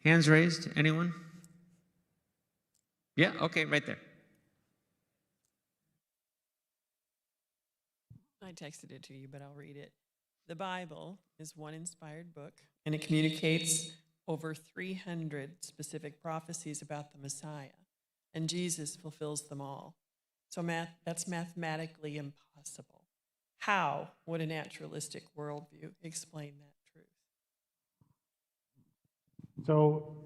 hands raised? Anyone? Yeah, okay, right there. I texted it to you, but I'll read it. The Bible is one inspired book, and it communicates over 300 specific prophecies about the Messiah, and Jesus fulfills them all. So that's mathematically impossible. How would a naturalistic worldview explain that truth? So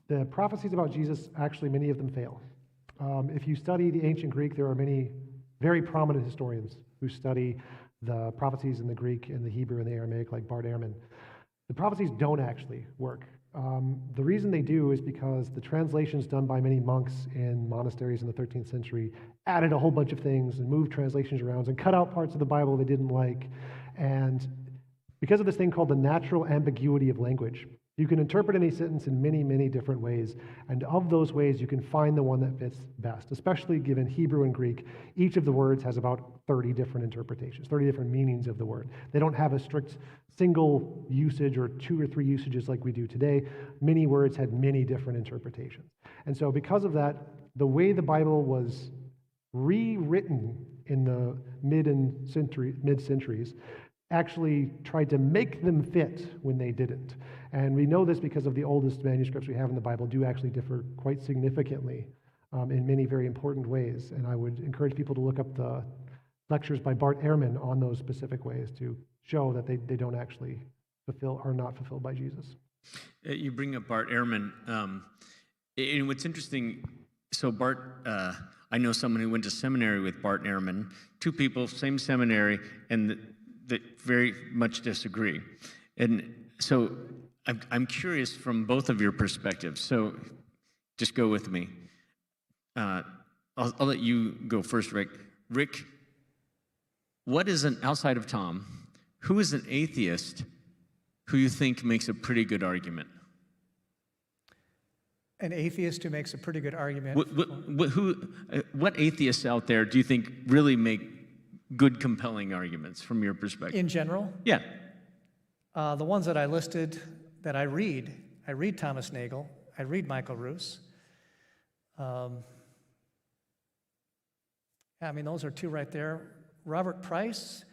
the prophecies about Jesus, actually, many of them fail. If you study the ancient Greek, there are many very prominent historians who study the prophecies in the Greek and the Hebrew and the Aramaic, like Bart Ehrman. The prophecies don't actually work. The reason they do is because the translations done by many monks in monasteries in the 13th century added a whole bunch of things and moved translations around and cut out parts of the Bible they didn't like. And because of this thing called the natural ambiguity of language, you can interpret any sentence in many, many different ways. And of those ways, you can find the one that fits best, especially given Hebrew and Greek. Each of the words has about 30 different interpretations, 30 different meanings of the word. They don't have a strict single usage or 2 or 3 usages like we do today. Many words had many different interpretations. And so because of that, the way the Bible was rewritten in the mid-centuries actually tried to make them fit when they didn't. And we know this because of the oldest manuscripts we have in the Bible do actually differ quite significantly in many very important ways. And I would encourage people to look up the lectures by Bart Ehrman on those specific ways to show that they don't actually are not fulfilled by Jesus. You bring up Bart Ehrman. And what's interesting, so Bart, I know someone who went to seminary with Bart Ehrman, 2 people, same seminary, and that very much disagree. And so I'm curious from both of your perspectives. So just go with me. I'll let you go first, Rick. Rick, what is outside of Tom, who is an atheist who you think makes a pretty good argument? An atheist who makes a pretty good argument. What atheists out there do you think really make good, compelling arguments from your perspective? In general? Yeah. The ones that I listed that I read Thomas Nagel, I read Michael Roos. Those are 2 right there. Robert Price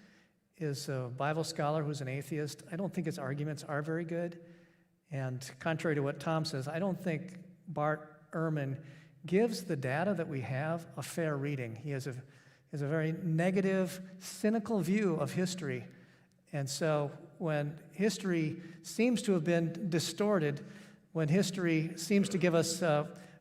is a Bible scholar who's an atheist. I don't think his arguments are very good. And contrary to what Tom says, I don't think Bart Ehrman gives the data that we have a fair reading. He has a very negative, cynical view of history. And so when history seems to have been distorted, when history seems to give us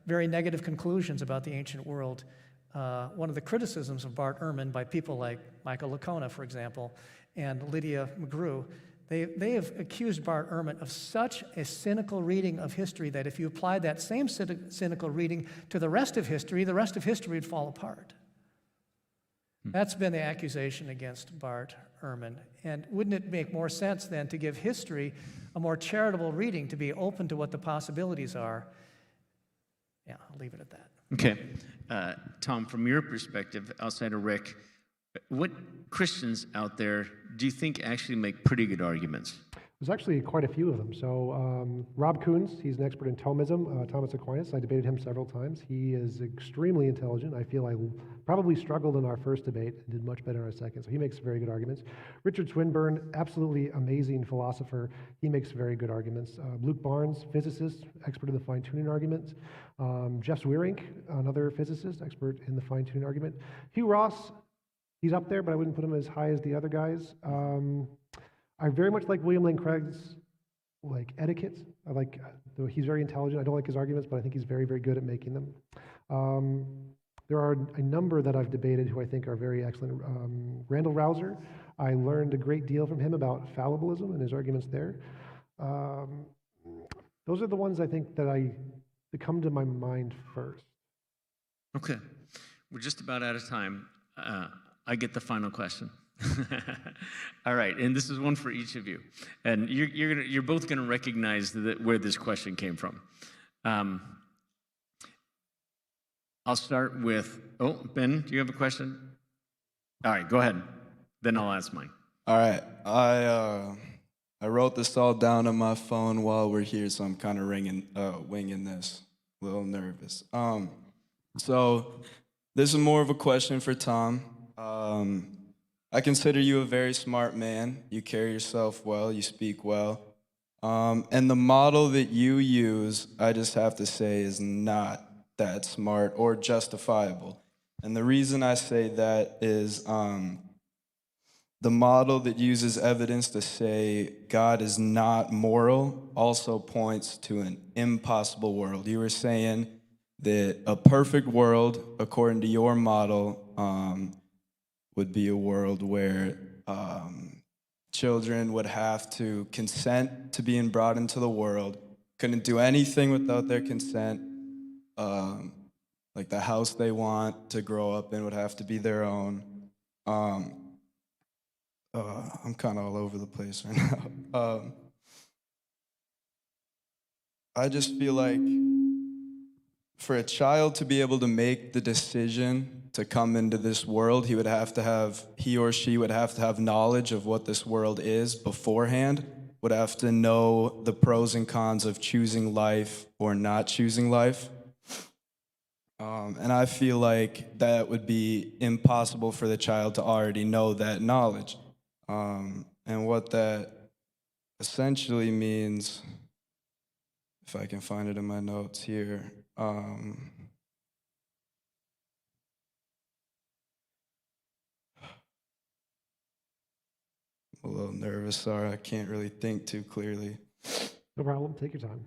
very negative conclusions about the ancient world, one of the criticisms of Bart Ehrman by people like Michael Licona, for example, and Lydia McGrew, they have accused Bart Ehrman of such a cynical reading of history that if you applied that same cynical reading to the rest of history would fall apart. That's been the accusation against Bart Ehrman. And wouldn't it make more sense then to give history a more charitable reading, to be open to what the possibilities are? Yeah, I'll leave it at that. Okay. Tom, from your perspective, outside of Rick, what Christians out there do you think actually make pretty good arguments? There's actually quite a few of them. So Rob Koons, he's an expert in Thomism. Thomas Aquinas, I debated him several times. He is extremely intelligent. I feel I probably struggled in our first debate and did much better in our second. So he makes very good arguments. Richard Swinburne, absolutely amazing philosopher. He makes very good arguments. Luke Barnes, physicist, expert in the fine-tuning argument. Jeff Zweerink, another physicist, expert in the fine-tuning argument. Hugh Ross, he's up there, but I wouldn't put him as high as the other guys. I very much like William Lane Craig's etiquette. He's very intelligent. I don't like his arguments, but I think he's very, very good at making them. There are a number that I've debated who I think are very excellent. Randall Rouser, I learned a great deal from him about fallibilism and his arguments there. Those are the ones I think that come to my mind first. Okay. We're just about out of time. I get the final question. All right, and this is one for each of you, and you're both going to recognize where this question came from. I'll start with Ben. Do you have a question? All right, go ahead. Then I'll ask mine. All right, I wrote this all down on my phone while we're here, so I'm kind of winging this. A little nervous. So this is more of a question for Tom. I consider you a very smart man. You carry yourself well, you speak well. And the model that you use, I just have to say, is not that smart or justifiable. And the reason I say that is the model that uses evidence to say God is not moral also points to an impossible world. You were saying that a perfect world, according to your model, would be a world where children would have to consent to being brought into the world, couldn't do anything without their consent. Like the house they want to grow up in would have to be their own. I'm kind of all over the place right now. I just feel like for a child to be able to make the decision to come into this world, he or she would have to have knowledge of what this world is beforehand, would have to know the pros and cons of choosing life or not choosing life. And I feel like that would be impossible for the child to already know that knowledge. And what that essentially means, if I can find it in my notes here, I'm a little nervous, sorry, I can't really think too clearly. No problem. Take your time.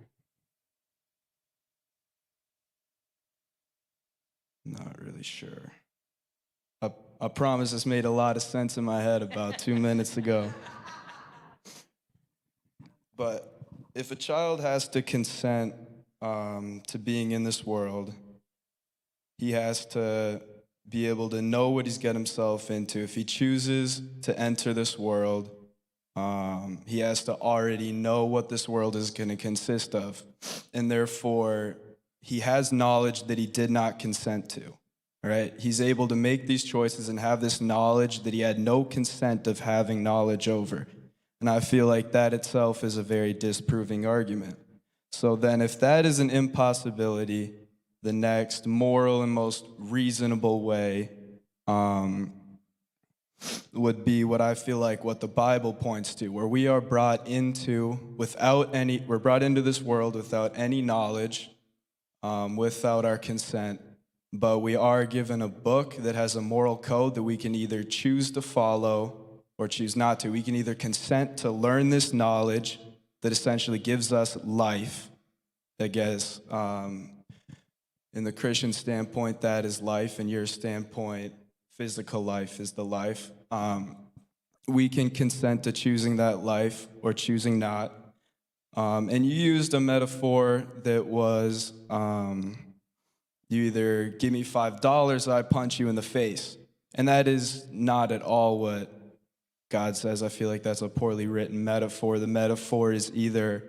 Not really sure. I promise this made a lot of sense in my head about 2 minutes ago. But if a child has to consent to being in this world, he has to be able to know what he's got himself into. If he chooses to enter this world, he has to already know what this world is going to consist of. And therefore, he has knowledge that he did not consent to. Right? He's able to make these choices and have this knowledge that he had no consent of having knowledge over. And I feel like that itself is a very disproving argument. So then if that is an impossibility, the next moral and most reasonable way would be what I feel like what the Bible points to, where we are brought into we're brought into this world without any knowledge, without our consent. But we are given a book that has a moral code that we can either choose to follow or choose not to. We can either consent to learn this knowledge that essentially gives us life. I guess in the Christian standpoint, that is life. In your standpoint, physical life is the life. We can consent to choosing that life or choosing not. And you used a metaphor that was... you either give me $5 or I punch you in the face. And that is not at all what God says. I feel like that's a poorly written metaphor. The metaphor is either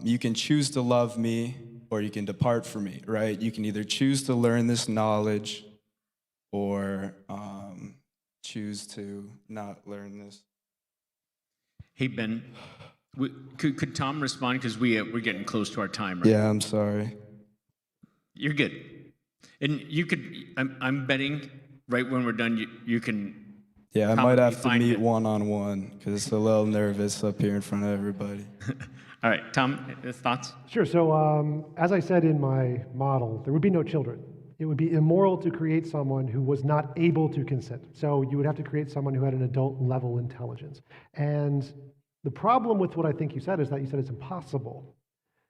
you can choose to love me or you can depart from me, right? You can either choose to learn this knowledge or choose to not learn this. Hey, Ben, could Tom respond? Because we're getting close to our time, right? Yeah, I'm sorry. You're good. And you could, I'm betting right when we're done, you can. Yeah, I might have to meet one-on-one because it's a little nervous up here in front of everybody. All right, Tom, thoughts? Sure. So as I said in my model, there would be no children. It would be immoral to create someone who was not able to consent. So you would have to create someone who had an adult-level intelligence. And the problem with what I think you said is that you said it's impossible.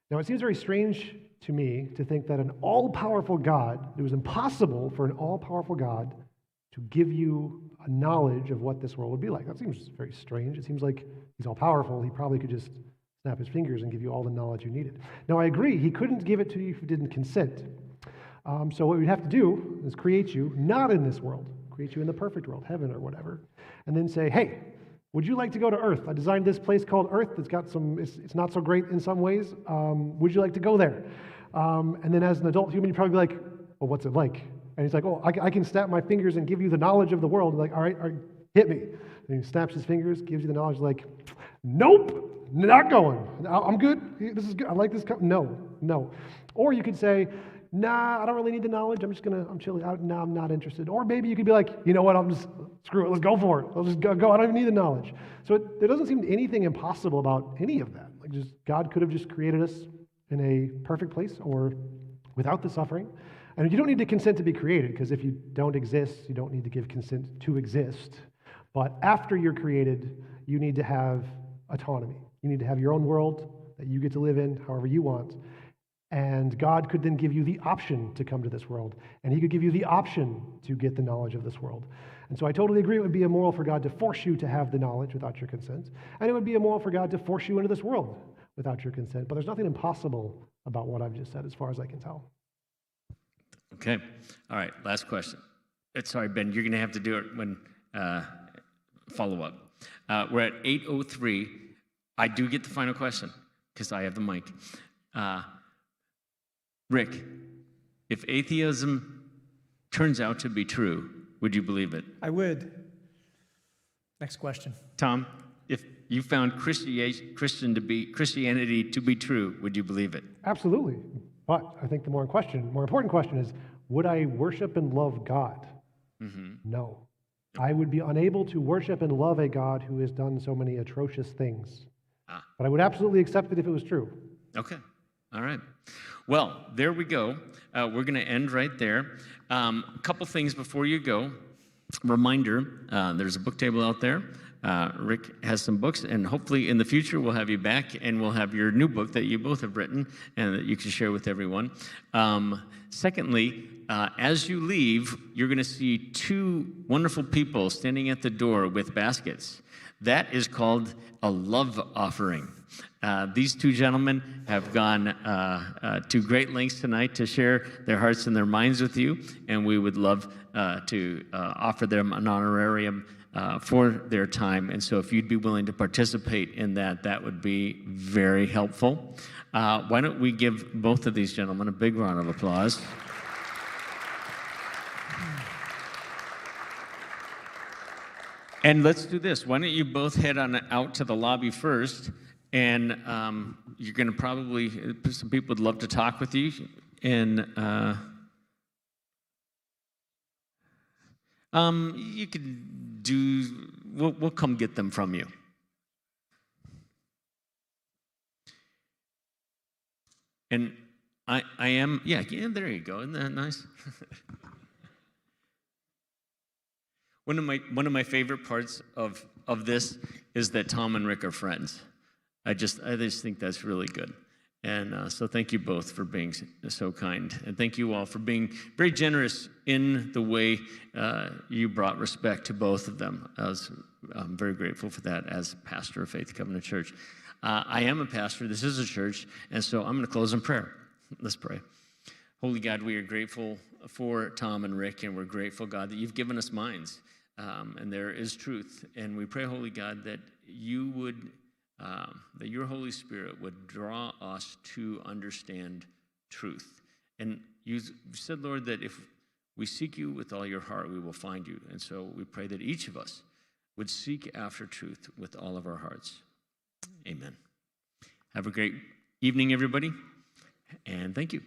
Now, it seems very strange to me to think that an all-powerful God, it was impossible for an all-powerful God to give you a knowledge of what this world would be like. That seems very strange. It seems like he's all-powerful. He probably could just snap his fingers and give you all the knowledge you needed. Now, I agree, he couldn't give it to you if you didn't consent. So what we'd have to do is create you not in this world, create you in the perfect world, heaven or whatever, and then say, hey, would you like to go to Earth? I designed this place called Earth. It's got it's not so great in some ways. Would you like to go there? And then as an adult human, you'd probably be like, well, what's it like? And he's like, oh, I can snap my fingers and give you the knowledge of the world. Like, all right, hit me. And he snaps his fingers, gives you the knowledge, like, nope, not going. I'm good. This is good. I like this. No. Or you could say, nah, I don't really need the knowledge. I'm chilling. No, I'm not interested. Or maybe you could be like, you know what, screw it, let's go for it. Let's just go. I don't even need the knowledge. So there doesn't seem anything impossible about any of that. Like God could have just created us in a perfect place or without the suffering. And you don't need to consent to be created, because if you don't exist, you don't need to give consent to exist. But after you're created, you need to have autonomy. You need to have your own world that you get to live in however you want. And God could then give you the option to come to this world. And he could give you the option to get the knowledge of this world. And so I totally agree it would be immoral for God to force you to have the knowledge without your consent. And it would be immoral for God to force you into this world without your consent. But there's nothing impossible about what I've just said as far as I can tell. Okay. All right. Last question. Sorry, Ben, you're going to have to do it when follow up. We're at 8:03. I do get the final question because I have the mic. Rick, if atheism turns out to be true, would you believe it? I would. Next question. Tom, if you found Christianity to be true, would you believe it? Absolutely. But I think the more important question is, would I worship and love God? No. I would be unable to worship and love a God who has done so many atrocious things. But I would absolutely accept it if it was true. Okay. All right. Well, there we go. We're going to end right there. A couple things before you go. Reminder, there's a book table out there. Rick has some books, and hopefully in the future we'll have you back, and we'll have your new book that you both have written and that you can share with everyone. Secondly, as you leave, you're going to see two wonderful people standing at the door with baskets. That is called a love offering. These two gentlemen have gone to great lengths tonight to share their hearts and their minds with you, and we would love to offer them an honorarium for their time. And so if you'd be willing to participate in that, that would be very helpful. Why don't we give both of these gentlemen a big round of applause. And let's do this. Why don't you both head on out to the lobby first, and you're going to probably, some people would love to talk with you, and you could do, we'll come get them from you. And I am, yeah, there you go. Isn't that nice? One of my favorite parts of this is that Tom and Rick are friends. I just think that's really good. And so thank you both for being so kind. And thank you all for being very generous in the way you brought respect to both of them. I'm very grateful for that as pastor of Faith Covenant Church. I am a pastor. This is a church. And so I'm going to close in prayer. Let's pray. Holy God, we are grateful for Tom and Rick, and we're grateful, God, that you've given us minds. And there is truth. And we pray, Holy God, that you would, that your Holy Spirit would draw us to understand truth. And you said, Lord, that if we seek you with all your heart, we will find you. And so we pray that each of us would seek after truth with all of our hearts. Amen. Have a great evening, everybody, and thank you.